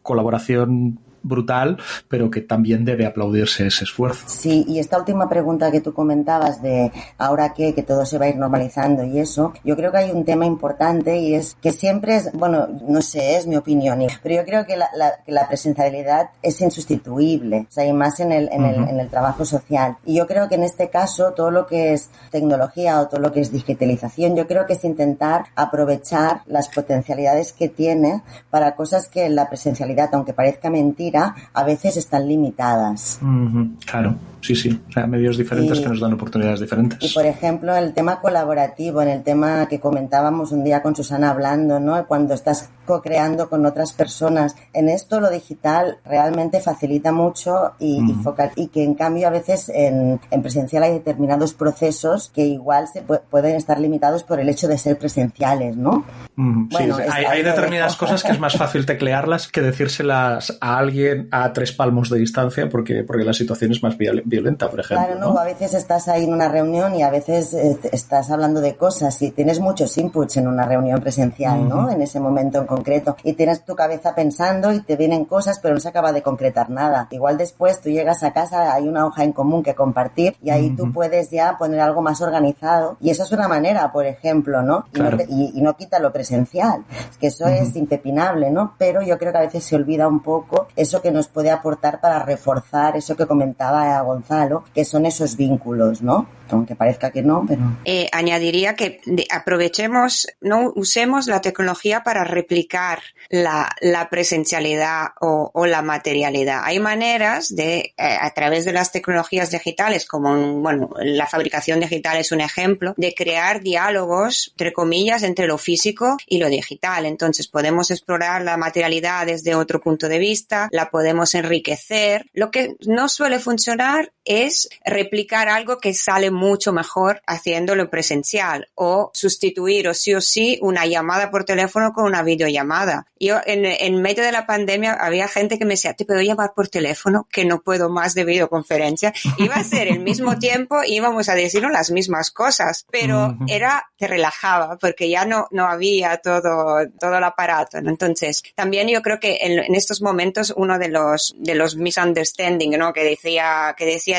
colaboración brutal, pero que también debe aplaudirse ese esfuerzo. Sí, y esta última pregunta que tú comentabas de ahora que todo se va a ir normalizando y eso, yo creo que hay un tema importante y es que siempre es, bueno, no sé, es mi opinión, pero yo creo que la presencialidad es insustituible, o sea, y más en el trabajo social. Y yo creo que en este caso todo lo que es tecnología o todo lo que es digitalización, yo creo que es intentar aprovechar las potencialidades que tiene para cosas que en la presencialidad, aunque parezca mentira, a veces están limitadas. Claro, sí. O sea, medios diferentes que nos dan oportunidades diferentes. Y, por ejemplo, el tema colaborativo, en el tema que comentábamos un día con Susana hablando, ¿no? Cuando estás co-creando con otras personas. En esto lo digital realmente facilita mucho y que en cambio a veces en presencial hay determinados procesos que igual pueden estar limitados por el hecho de ser presenciales, ¿no? Bueno, sí, hay determinadas cosas que es más fácil teclearlas que decírselas a alguien a 3 palmos de distancia porque la situación es más violenta, por ejemplo. Claro, ¿no? A veces estás ahí en una reunión y a veces estás hablando de cosas y tienes muchos inputs en una reunión presencial, ¿no? En ese momento en concreto. Y tienes tu cabeza pensando y te vienen cosas, pero no se acaba de concretar nada. Igual después tú llegas a casa, hay una hoja en común que compartir y ahí tú puedes ya poner algo más organizado. Y eso es una manera, por ejemplo, ¿no? Claro. Y no quita lo presencial. Es que eso es impepinable, ¿no? Pero yo creo que a veces se olvida un poco eso que nos puede aportar para reforzar eso que comentaba Gonzalo, que son esos vínculos, ¿no? Aunque parezca que no, pero... Añadiría que aprovechemos, no usemos la tecnología para replicar la presencialidad o la materialidad. Hay maneras de, a través de las tecnologías digitales, como, la fabricación digital es un ejemplo, de crear diálogos, entre comillas, entre lo físico y lo digital. Entonces podemos explorar la materialidad desde otro punto de vista, la podemos enriquecer. Lo que no suele funcionar es replicar algo que sale mucho mejor haciéndolo presencial o sustituir o sí una llamada por teléfono con una videollamada. Yo en medio de la pandemia había gente que me decía, ¿te puedo llamar por teléfono? Que no puedo más de videoconferencia. Iba a ser el mismo tiempo, íbamos a decirnos las mismas cosas, pero te relajaba porque ya no había todo el aparato, ¿no? Entonces, también yo creo que en estos momentos uno de los misunderstanding, ¿no? que decía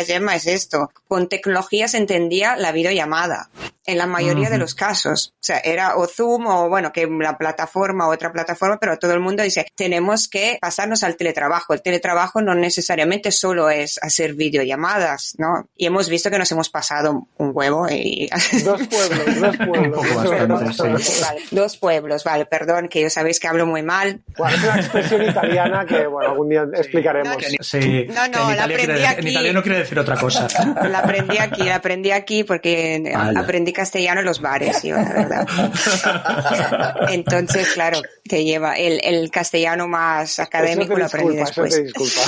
Gemma es esto. Con tecnología se entendía la videollamada en la mayoría de los casos. O sea, era o Zoom o que la plataforma o otra plataforma, pero todo el mundo dice, tenemos que pasarnos al teletrabajo. El teletrabajo no necesariamente solo es hacer videollamadas, ¿no? Y hemos visto que nos hemos pasado un huevo y... Dos pueblos. Un poco bastante, sí. Vale, 2 pueblos, vale, perdón, que yo sabéis que hablo muy mal. Bueno, es una expresión italiana que, algún día explicaremos. Sí, la aprendí aquí. En italiano quiere decir otra cosa. La aprendí aquí porque aprendí castellano en los bares, yo, la verdad. Entonces, claro, que lleva el castellano más académico lo aprendí después. Eso te disculpa.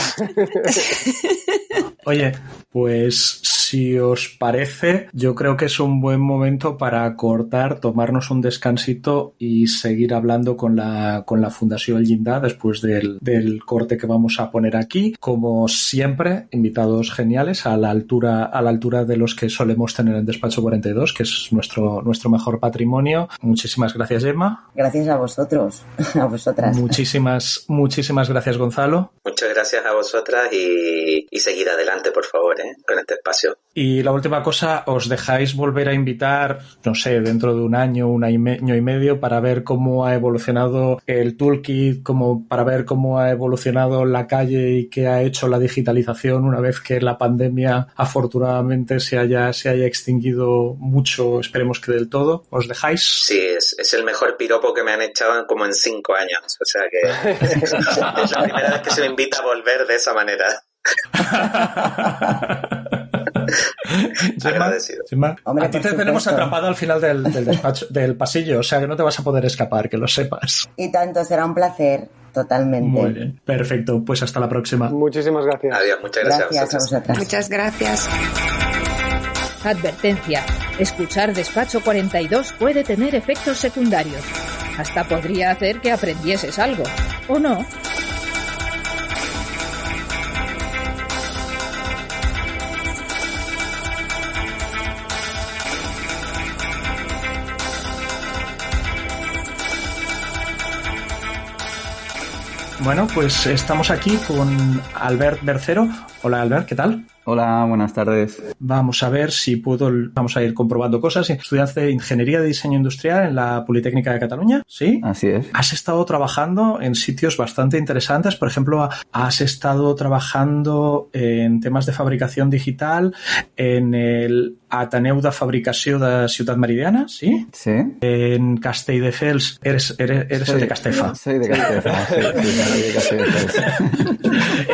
Oye, pues si os parece, yo creo que es un buen momento para cortar, tomarnos un descansito y seguir hablando con la Fundació El Llindar después del corte que vamos a poner aquí. Como siempre, invitados geniales a la altura de los que solemos tener en Despacho 42, que es nuestro mejor patrimonio. Muchísimas gracias, Gemma. Gracias a vosotros, a vosotras. Muchísimas gracias, Gonzalo. Muchas gracias a vosotras y seguir adelante, por favor, con este espacio. Y la última cosa, ¿os dejáis volver a invitar, no sé, dentro de un año y medio para ver cómo ha evolucionado el toolkit, para ver cómo ha evolucionado la calle y qué ha hecho la digitalización una vez que la pandemia afortunadamente se haya extinguido mucho, esperemos que del todo? ¿Os dejáis? Sí, es el mejor piropo que me han echado como en 5 años, o sea que es la primera vez que se me invita a volver de esa manera. Gemma, Hombre, a ti te supuesto. tenemos atrapado al final del despacho, del pasillo, o sea que no te vas a poder escapar, que lo sepas. Y tanto, será un placer, totalmente. Muy bien, perfecto, pues hasta la próxima. Muchísimas gracias. Adiós, muchas gracias. Gracias a vosotras. Muchas gracias. Advertencia. Escuchar Despacho 42 puede tener efectos secundarios. Hasta podría hacer que aprendieses algo. ¿O no? Bueno, pues estamos aquí con Albert Bercero. Hola Albert, ¿qué tal? Hola, buenas tardes. Vamos a ver si vamos a ir comprobando cosas. Estudiante de Ingeniería de Diseño Industrial en la Politécnica de Cataluña, ¿sí? Así es. Has estado trabajando en sitios bastante interesantes. Por ejemplo, has estado trabajando en temas de fabricación digital en el Ateneu de Fabricació de Ciutat Meridiana, ¿sí? Sí. En Castelldefels. Eres el de Castefa. Soy de Castefa, sí, soy de Castelldefels.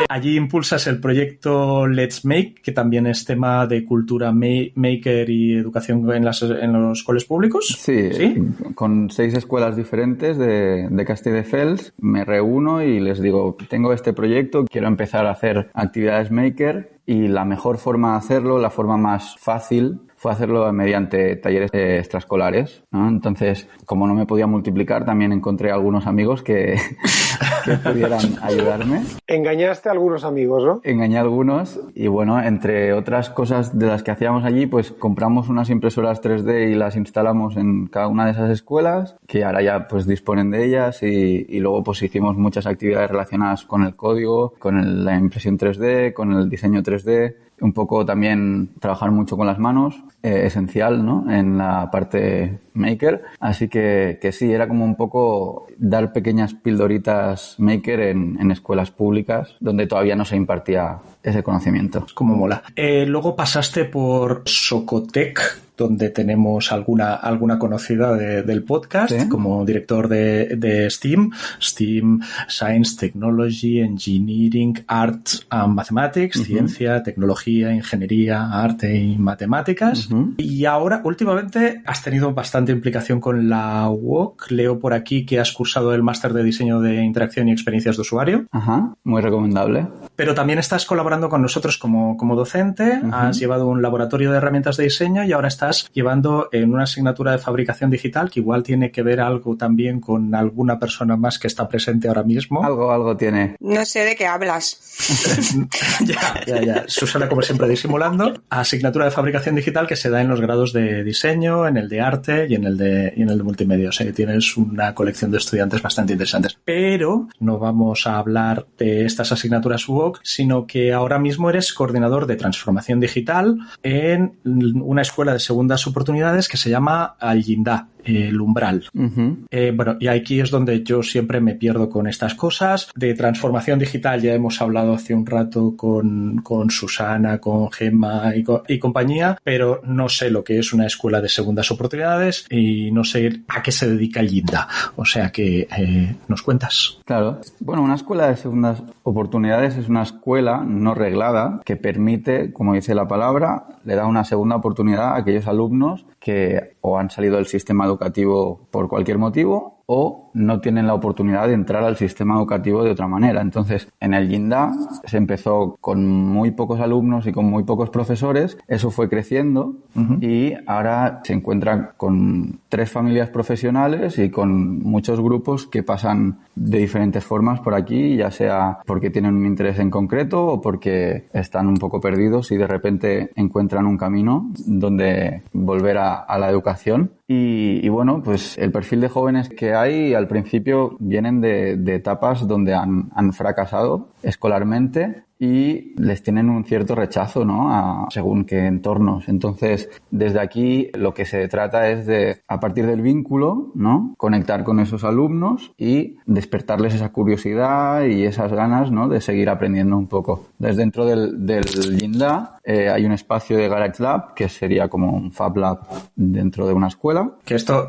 Allí impulsas el proyecto Let's Make, que también es tema de cultura maker y educación en los coles públicos. Sí, con 6 escuelas diferentes de Castelldefels me reúno y les digo, tengo este proyecto, quiero empezar a hacer actividades maker y la mejor forma de hacerlo, la forma más fácil, fue hacerlo mediante talleres extraescolares, ¿no? Entonces, como no me podía multiplicar, también encontré algunos amigos que pudieran ayudarme. Engañaste a algunos amigos, ¿no? Engañé a algunos y, bueno, entre otras cosas de las que hacíamos allí, pues compramos unas impresoras 3D y las instalamos en cada una de esas escuelas, que ahora ya pues disponen de ellas y luego pues hicimos muchas actividades relacionadas con el código, con la impresión 3D, con el diseño 3D. Un poco también trabajar mucho con las manos, esencial, ¿no? En la parte maker. Así que sí, era como un poco dar pequeñas pildoritas maker en escuelas públicas donde todavía no se impartía ese conocimiento. Como mola. Luego pasaste por Socotec, donde tenemos alguna conocida del podcast, ¿sí? Como director de STEAM, Science, Technology, Engineering, Art and Mathematics, ciencia, tecnología, ingeniería, arte y matemáticas. Y ahora, últimamente, has tenido bastante implicación con la UOC. Leo por aquí que has cursado el máster de diseño de interacción y experiencias de usuario. Ajá, muy recomendable. Pero también estás colaborando con nosotros como docente, has llevado un laboratorio de herramientas de diseño y ahora estás llevando en una asignatura de fabricación digital que igual tiene que ver algo también con alguna persona más que está presente ahora mismo. Algo tiene. No sé de qué hablas. Ya. Susana, como siempre, disimulando. Asignatura de fabricación digital que se da en los grados de diseño, en el de arte y en el de multimedia. O sea que tienes una colección de estudiantes bastante interesantes. Pero no vamos a hablar de estas asignaturas UOC, sino que ahora mismo eres coordinador de transformación digital en una escuela de segundas oportunidades que se llama Al Llindar, el umbral. Bueno, y aquí es donde yo siempre me pierdo con estas cosas. De transformación digital ya hemos hablado hace un rato con Susana, con Gemma y compañía, pero no sé lo que es una escuela de segundas oportunidades y no sé a qué se dedica el Llindar. O sea que nos cuentas. Claro. Bueno, una escuela de segundas oportunidades es una escuela no reglada que permite, como dice la palabra, le da una segunda oportunidad a aquellos alumnos que o han salido del sistema educativo por cualquier motivo o no tienen la oportunidad de entrar al sistema educativo de otra manera. Entonces, en el Llindar se empezó con muy pocos alumnos y con muy pocos profesores. Eso fue creciendo y ahora se encuentra con 3 familias profesionales y con muchos grupos que pasan de diferentes formas por aquí, ya sea porque tienen un interés en concreto o porque están un poco perdidos y de repente encuentran un camino donde volver a la educación. Y bueno, pues el perfil de jóvenes que hay al principio vienen de etapas donde han fracasado escolarmente y les tienen un cierto rechazo, ¿no? Según qué entornos. Entonces, desde aquí lo que se trata es de, a partir del vínculo, ¿no? Conectar con esos alumnos y despertarles esa curiosidad y esas ganas, ¿no? De seguir aprendiendo un poco. Desde dentro del Llindar hay un espacio de Garage Lab, que sería como un Fab Lab dentro de una escuela. Que esto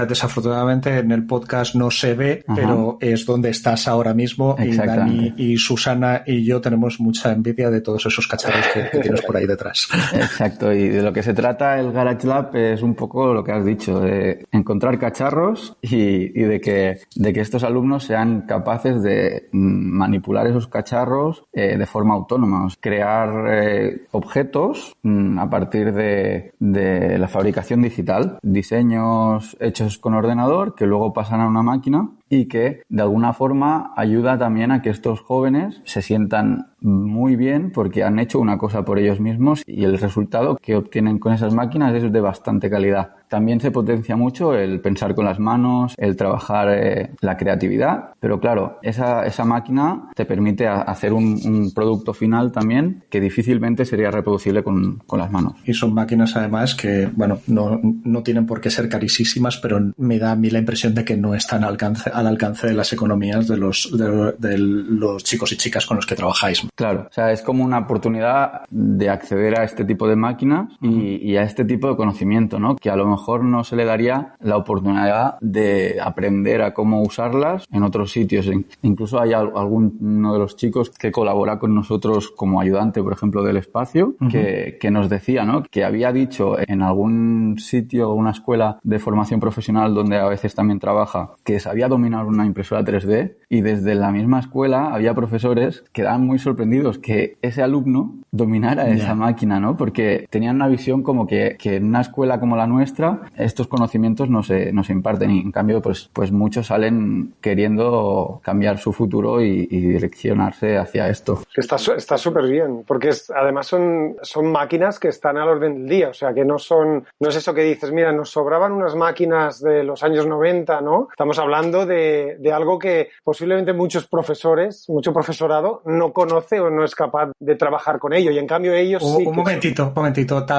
desafortunadamente en el podcast no se ve, pero es donde estás ahora mismo. Y Dani y Susana y yo tenemos mucha envidia de todos esos cacharros que tienes por ahí detrás. Exacto, y de lo que se trata el Garage Lab es un poco lo que has dicho, de encontrar cacharros y de que estos alumnos sean capaces de manipular esos cacharros de forma autónoma, crear objetos a partir de la fabricación digital, diseños hechos con ordenador que luego pasan a una máquina y que de alguna forma ayuda también a que estos jóvenes se sientan muy bien porque han hecho una cosa por ellos mismos y el resultado que obtienen con esas máquinas es de bastante calidad. también se potencia mucho el pensar con las manos, el trabajar la creatividad, pero claro, esa máquina te permite hacer un producto final también que difícilmente sería reproducible con las manos. Y son máquinas además que, bueno, no tienen por qué ser carísimas, pero me da a mí la impresión de que no están al alcance de las economías de los chicos y chicas con los que trabajáis. Claro, o sea, es como una oportunidad de acceder a este tipo de máquinas y a este tipo de conocimiento, ¿no? Que a lo mejor no se le daría la oportunidad de aprender a cómo usarlas en otros sitios. Incluso hay alguno de los chicos que colabora con nosotros como ayudante, por ejemplo, del espacio, que nos decía, ¿no? Que había dicho en algún sitio o una escuela de formación profesional donde a veces también trabaja que sabía dominar una impresora 3D y desde la misma escuela había profesores que daban muy sorprendidos que ese alumno dominara esa máquina, ¿no? Porque tenían una visión como que en una escuela como la nuestra estos conocimientos no se imparten y en cambio pues muchos salen queriendo cambiar su futuro y direccionarse hacia esto. Está súper bien, porque además son máquinas que están al orden del día, o sea que no es eso que dices, mira, nos sobraban unas máquinas de los años 90, ¿no? Estamos hablando de algo que posiblemente mucho profesorado no conoce o no es capaz de trabajar con ello, y en cambio ellos sí. Un momentito,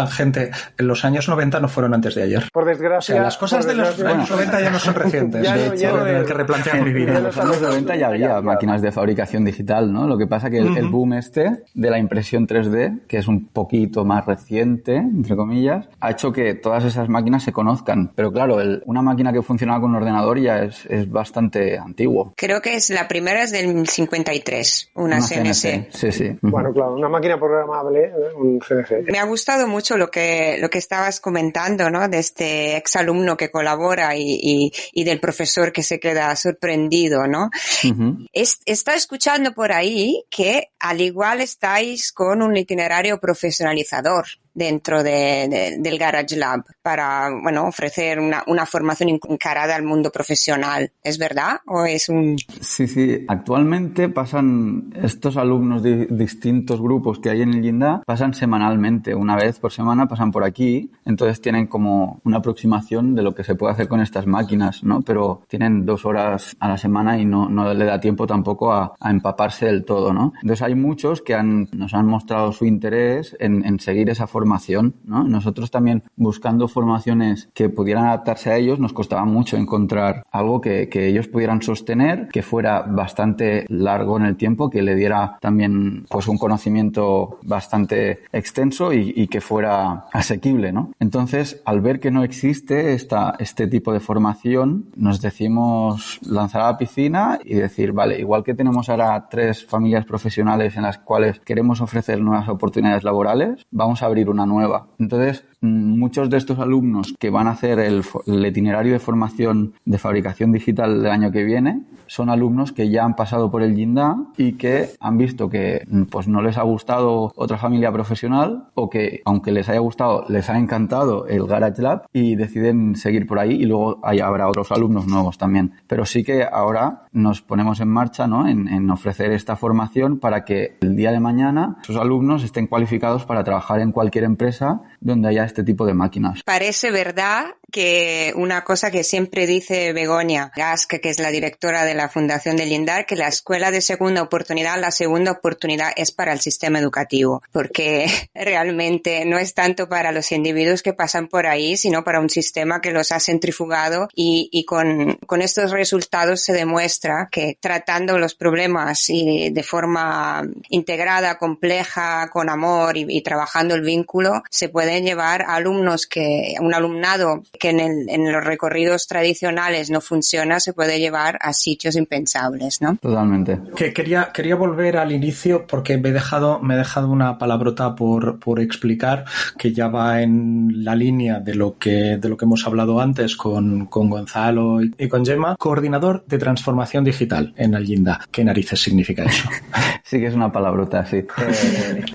gente. Los años 90 no fueron antes de ayer. Por desgracia. O sea, las cosas de los años 90 ya no son recientes. De hecho, tener que replantear mi vida. En los años 90 ya había máquinas de fabricación digital, ¿no? Lo que pasa que el boom de la impresión 3D, que es un poquito más reciente, entre comillas, ha hecho que todas esas máquinas se conozcan. Pero claro, una máquina que funcionaba con un ordenador ya es bastante antiguo. Creo que la primera es del 53, una CNC. Sí. Bueno, claro, una máquina programable, un CNC. Me ha gustado mucho lo que estabas comentando, ¿no? De este exalumno que colabora y del profesor que se queda sorprendido, ¿no? Está escuchando por ahí que al igual estáis con un itinerario profesionalizador dentro del Garage Lab para, bueno, ofrecer una formación encarada al mundo profesional. ¿Es verdad? ¿O es un...? Sí. Actualmente pasan estos alumnos de distintos grupos que hay en el Llindar, pasan semanalmente. Una vez por semana pasan por aquí. Entonces tienen como una aproximación de lo que se puede hacer con estas máquinas, ¿no? Pero tienen 2 horas a la semana y no le da tiempo tampoco a empaparse del todo, ¿no? Entonces hay muchos que nos han mostrado su interés en seguir esa formación, ¿no? Nosotros también, buscando formaciones que pudieran adaptarse a ellos, nos costaba mucho encontrar algo que ellos pudieran sostener, que fuera bastante largo en el tiempo, que le diera también pues un conocimiento bastante extenso y que fuera asequible, ¿no? Entonces, al ver que no existe este tipo de formación, nos decimos lanzar a la piscina y decir, vale, igual que tenemos ahora 3 familias profesionales en las cuales queremos ofrecer nuevas oportunidades laborales, vamos a abrir una nueva. Entonces, muchos de estos alumnos que van a hacer el itinerario de formación de fabricación digital del año que viene son alumnos que ya han pasado por el Llindar y que han visto que pues no les ha gustado otra familia profesional o que, aunque les haya gustado, les ha encantado el Garage Lab y deciden seguir por ahí, y luego habrá otros alumnos nuevos también. Pero sí que ahora nos ponemos en marcha, ¿no? en ofrecer esta formación para que el día de mañana esos alumnos estén cualificados para trabajar en cualquier empresa donde haya este tipo de máquinas. Parece verdad que una cosa que siempre dice Begoña Gasca, que es la directora de la Fundación del Llindar, que la escuela de segunda oportunidad, la segunda oportunidad es para el sistema educativo, porque realmente no es tanto para los individuos que pasan por ahí, sino para un sistema que los ha centrifugado y con estos resultados se demuestra que tratando los problemas y de forma integrada, compleja, con amor y trabajando el vínculo, se pueden llevar alumnos un alumnado que en los recorridos tradicionales no funciona, se puede llevar a sitios impensables, ¿no? Totalmente. Que quería volver al inicio porque me he dejado una palabrota por explicar que ya va en la línea de lo que hemos hablado antes con Gonzalo y con Gemma. Coordinador de transformación digital en el Llindar. ¿Qué narices significa eso? Sí que es una palabrota, sí.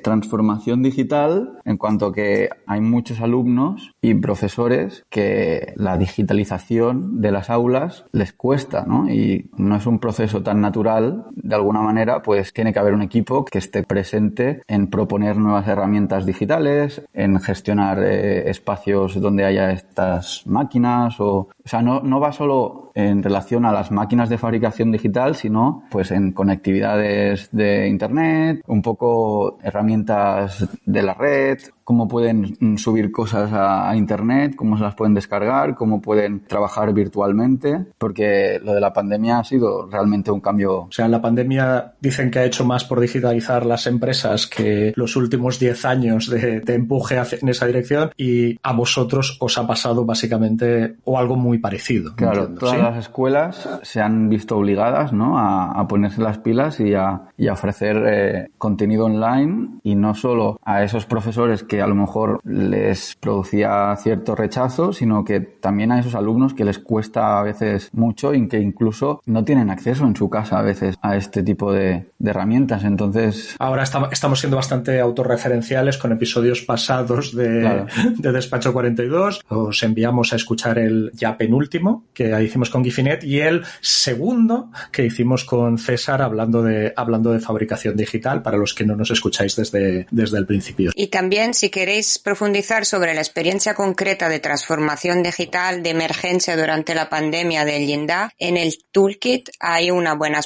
Transformación digital en cuanto que hay muchos alumnos y profesores que que la digitalización de las aulas les cuesta, ¿no? Y no es un proceso tan natural. De alguna manera, pues tiene que haber un equipo que esté presente en proponer nuevas herramientas digitales, en gestionar espacios donde haya estas máquinas o sea, no va solo en relación a las máquinas de fabricación digital, sino pues en conectividades de Internet, un poco herramientas de la red, cómo pueden subir cosas a Internet, cómo se las pueden descargar, cómo pueden trabajar virtualmente, porque lo de la pandemia ha sido realmente un cambio. O sea, la pandemia dicen que ha hecho más por digitalizar las empresas que los últimos 10 años de empuje en esa dirección, y a vosotros os ha pasado básicamente o algo muy parecido. Claro, entiendo, todas ¿sí? las escuelas se han visto obligadas, ¿no?, a ponerse las pilas y a ofrecer contenido online, y no solo a esos profesores que a lo mejor les producía cierto rechazo, sino que también a esos alumnos que les cuesta a veces mucho y que incluso no tienen acceso en su casa a veces a este tipo de herramientas. Entonces, ahora estamos siendo bastante autorreferenciales con episodios pasados de Despacho 42. Os enviamos a escuchar el ya penúltimo que hicimos con Gifinet y el segundo que hicimos con César hablando de fabricación digital, para los que no nos escucháis desde el principio. Y también, si queréis profundizar sobre la experiencia concreta de transformación digital de emergencia durante la pandemia del Llindar, en el toolkit hay una buena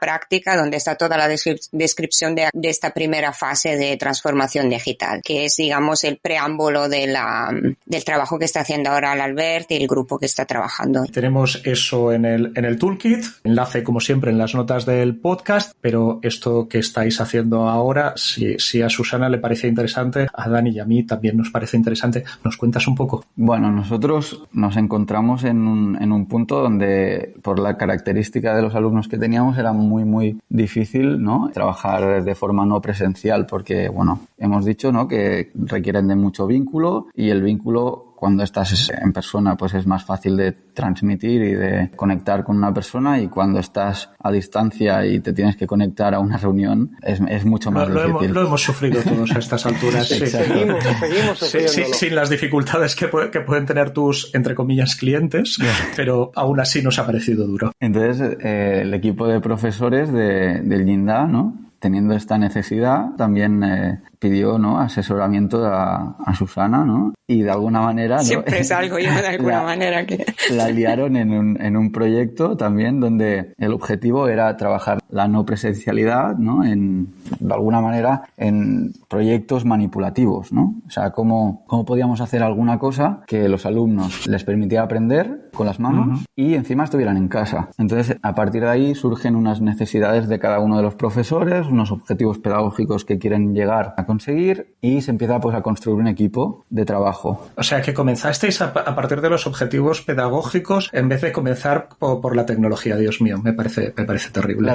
práctica donde está toda la descripción de esta primera fase de transformación digital, que es, digamos, el preámbulo del trabajo que está haciendo ahora el Albert y el grupo que está trabajando. Tenemos eso en el toolkit, enlace como siempre en las notas del podcast, pero esto que estáis haciendo ahora, si a Susana le parece interesante, a Dani y a mí también nos parece interesante. ¿Nos cuentas un poco? Bueno, nosotros nos encontramos en un punto donde, por la característica de los alumnos que teníamos, era muy, muy difícil, ¿no?, trabajar de forma no presencial, porque, bueno, hemos dicho, ¿no?, que requieren de mucho vínculo, y el vínculo, cuando estás en persona, pues es más fácil de transmitir y de conectar con una persona, y cuando estás a distancia y te tienes que conectar a una reunión es mucho más difícil. Lo hemos sufrido todos a estas alturas. Sí. Seguimos sufriéndolo. Sin las dificultades que pueden tener tus, entre comillas, clientes, pero aún así nos ha parecido duro. Entonces, el equipo de profesores del Llindar, ¿no?, teniendo esta necesidad, también pidió, ¿no?, asesoramiento a Susana, ¿no? Y de alguna manera, ¿no?, siempre salgo yo de alguna manera que la liaron en un proyecto también donde el objetivo era trabajar la no presencialidad, ¿no?, de alguna manera en proyectos manipulativos, ¿no? O sea, cómo podíamos hacer alguna cosa que los alumnos les permitiera aprender con las manos y encima estuvieran en casa. Entonces, a partir de ahí surgen unas necesidades de cada uno de los profesores, unos objetivos pedagógicos que quieren llegar a conseguir, y se empieza pues a construir un equipo de trabajo. O sea, que comenzasteis a partir de los objetivos pedagógicos en vez de comenzar por la tecnología. Dios mío, me parece terrible.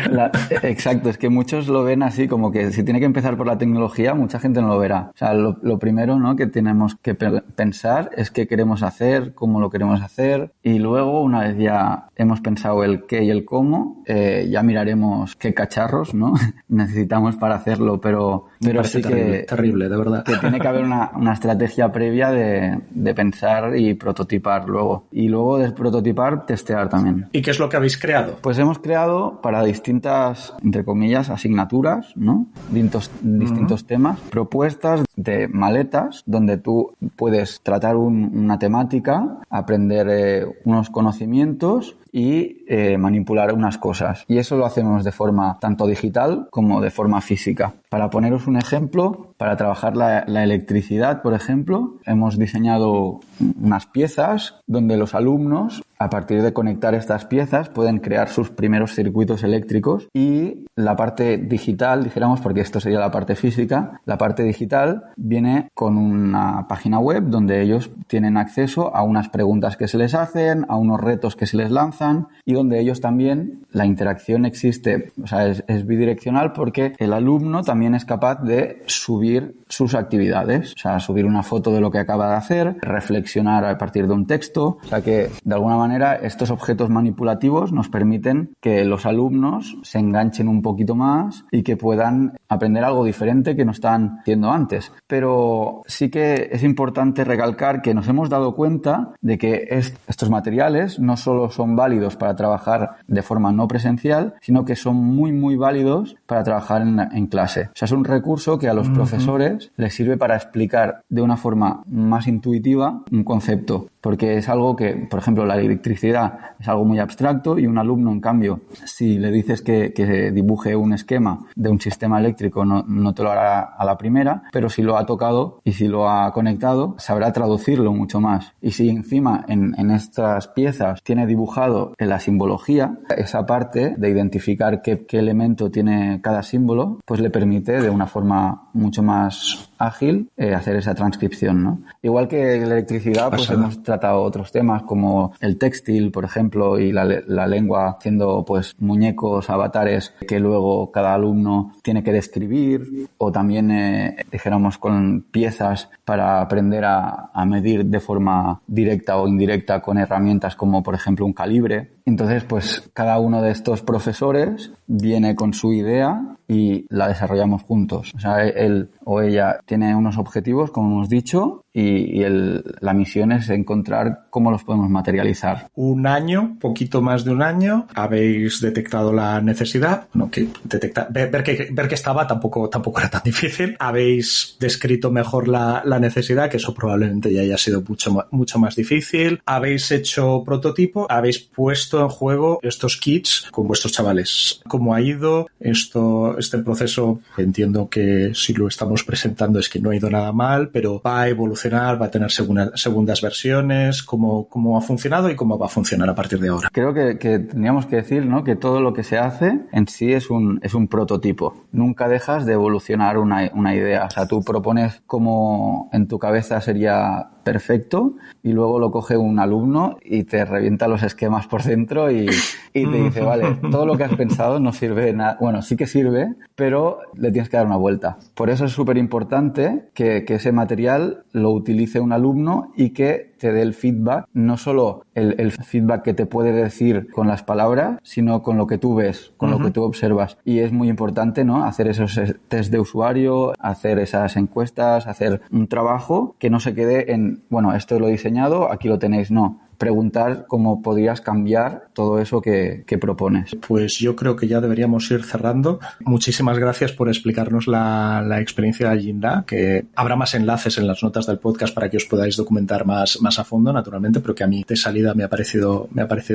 Claro, exacto, es que muchos lo ven así, como que si tiene que empezar por la tecnología, mucha gente no lo verá. O sea, lo primero, ¿no?, que tenemos que pensar es qué queremos hacer, cómo lo queremos hacer, y luego, una vez ya hemos pensado el qué y el cómo, ya miraremos qué cacharros, ¿no?, necesitamos para hacerlo, pero sí terrible, de verdad. Que tiene que haber una estrategia previa de pensar y prototipar luego. Y luego de prototipar, testear también. ¿Y qué es lo que habéis creado? Pues hemos creado para distintas, entre comillas, asignaturas, ¿no?, distintos temas, propuestas de maletas donde tú puedes tratar una temática, aprender unos conocimientos y manipular unas cosas. Y eso lo hacemos de forma tanto digital como de forma física. Para poneros un ejemplo, para trabajar la electricidad, por ejemplo, hemos diseñado unas piezas donde los alumnos, a partir de conectar estas piezas, pueden crear sus primeros circuitos eléctricos, y la parte digital, dijéramos, porque esto sería la parte física, la parte digital viene con una página web donde ellos tienen acceso a unas preguntas que se les hacen, a unos retos que se les lanzan, y donde ellos también, la interacción existe, o sea, es bidireccional, porque el alumno también es capaz de subir sus actividades, o sea, subir una foto de lo que acaba de hacer, reflexionar a partir de un texto, o sea que de alguna manera manera estos objetos manipulativos nos permiten que los alumnos se enganchen un poquito más y que puedan aprender algo diferente que no estaban haciendo antes. Pero sí que es importante recalcar que nos hemos dado cuenta de que estos materiales no solo son válidos para trabajar de forma no presencial, sino que son muy, muy válidos para trabajar en clase. O sea, es un recurso que a los profesores les sirve para explicar de una forma más intuitiva un concepto, porque es algo que, por ejemplo, la electricidad es algo muy abstracto y un alumno, en cambio, si le dices que dibuje un esquema de un sistema eléctrico, no te lo hará a la primera, pero si lo ha tocado y si lo ha conectado, sabrá traducirlo mucho más. Y si encima en estas piezas tiene dibujado en la simbología, esa parte de identificar qué elemento tiene cada símbolo, pues le permite de una forma mucho más ágil hacer esa transcripción, ¿no? Igual que la electricidad, pues hemos tratado otros temas como el textil, por ejemplo, y la lengua, haciendo pues muñecos, avatares que luego cada alumno tiene que describir, o también dijéramos con piezas para aprender a medir de forma directa o indirecta con herramientas como por ejemplo un calibre. Entonces, pues cada uno de estos profesores viene con su idea y la desarrollamos juntos. O sea, él o ella tiene unos objetivos, como hemos dicho, y la misión es encontrar cómo los podemos materializar. Un año, poquito más de un año, habéis detectado la necesidad, no, que ver que estaba tampoco era tan difícil. Habéis descrito mejor la necesidad, que eso probablemente ya haya sido mucho más difícil. Habéis hecho prototipo, habéis puesto en juego estos kits con vuestros chavales. ¿Cómo ha ido este proceso? Entiendo que si lo estamos presentando es que no ha ido nada mal, pero va a evolucionar, va a tener segundas versiones. ¿Cómo ha funcionado y cómo va a funcionar a partir de ahora? Creo que tendríamos que decir, ¿no?, que todo lo que se hace en sí es un prototipo. Nunca dejas de evolucionar una idea. O sea, tú propones cómo en tu cabeza sería perfecto y luego lo coge un alumno y te revienta los esquemas por dentro y te dice, vale, todo lo que has pensado no sirve de nada. Bueno, sí que sirve, pero le tienes que dar una vuelta. Por eso es súper importante que ese material lo utilice un alumno y que te dé el feedback, no solo el feedback que te puede decir con las palabras, sino con lo que tú ves, con lo que tú observas. Y es muy importante, ¿no?, hacer esos test de usuario, hacer esas encuestas, hacer un trabajo que no se quede en, bueno, esto lo he diseñado, aquí lo tenéis, no. Preguntar cómo podrías cambiar todo eso que propones. Pues yo creo que ya deberíamos ir cerrando. Muchísimas gracias por explicarnos la experiencia de Jinda, que habrá más enlaces en las notas del podcast para que os podáis documentar más a fondo, naturalmente, pero que a mí de salida me ha parecido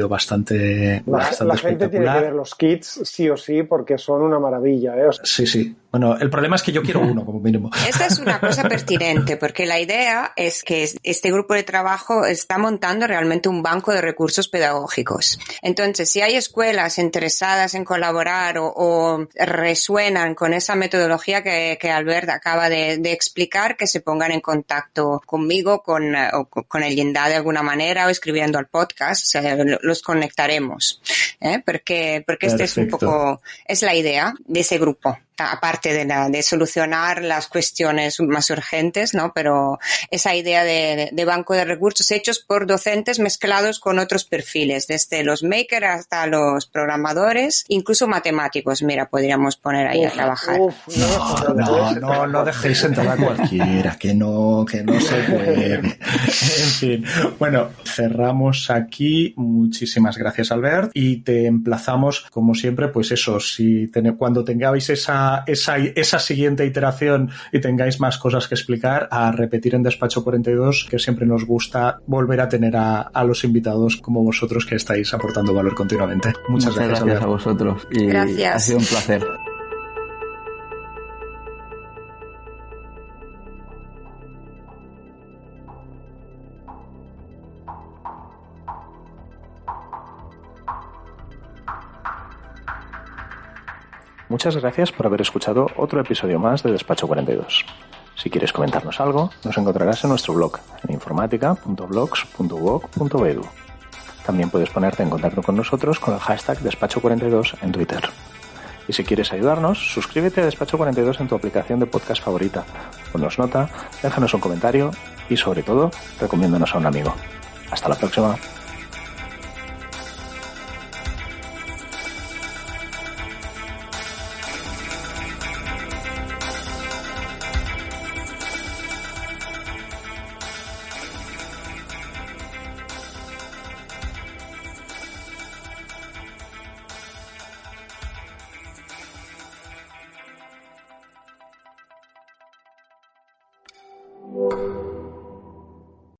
bastante la gente tiene que ver los kits sí o sí porque son una maravilla, ¿eh? O sea, sí. Bueno, el problema es que yo quiero uno como mínimo. Esta es una cosa pertinente porque la idea es que este grupo de trabajo está montando realmente un banco de recursos pedagógicos. Entonces, si hay escuelas interesadas en colaborar o resuenan con esa metodología que Albert acaba de explicar, que se pongan en contacto conmigo, con el Jinda de alguna manera o escribiendo al podcast, o sea, los conectaremos. Porque este es un poco, es la idea de ese grupo. Aparte de solucionar las cuestiones más urgentes, ¿no? Pero esa idea de banco de recursos hechos por docentes mezclados con otros perfiles, desde los makers hasta los programadores, incluso matemáticos. Mira, podríamos poner ahí a trabajar. No dejéis entrar a cualquiera, que no se puede. En fin, bueno, cerramos aquí. Muchísimas gracias, Albert, y te emplazamos, como siempre, pues eso, cuando tengáis esa siguiente iteración y tengáis más cosas que explicar, a repetir en Despacho 42, que siempre nos gusta volver a tener a los invitados como vosotros, que estáis aportando valor continuamente. Muchas gracias a vosotros y gracias. Ha sido un placer. Muchas gracias por haber escuchado otro episodio más de Despacho 42. Si quieres comentarnos algo, nos encontrarás en nuestro blog, en informatica.blogs.uoc.edu. También puedes ponerte en contacto con nosotros con el hashtag Despacho42 en Twitter. Y si quieres ayudarnos, suscríbete a Despacho 42 en tu aplicación de podcast favorita. Ponnos nota, déjanos un comentario y, sobre todo, recomiéndanos a un amigo. Hasta la próxima.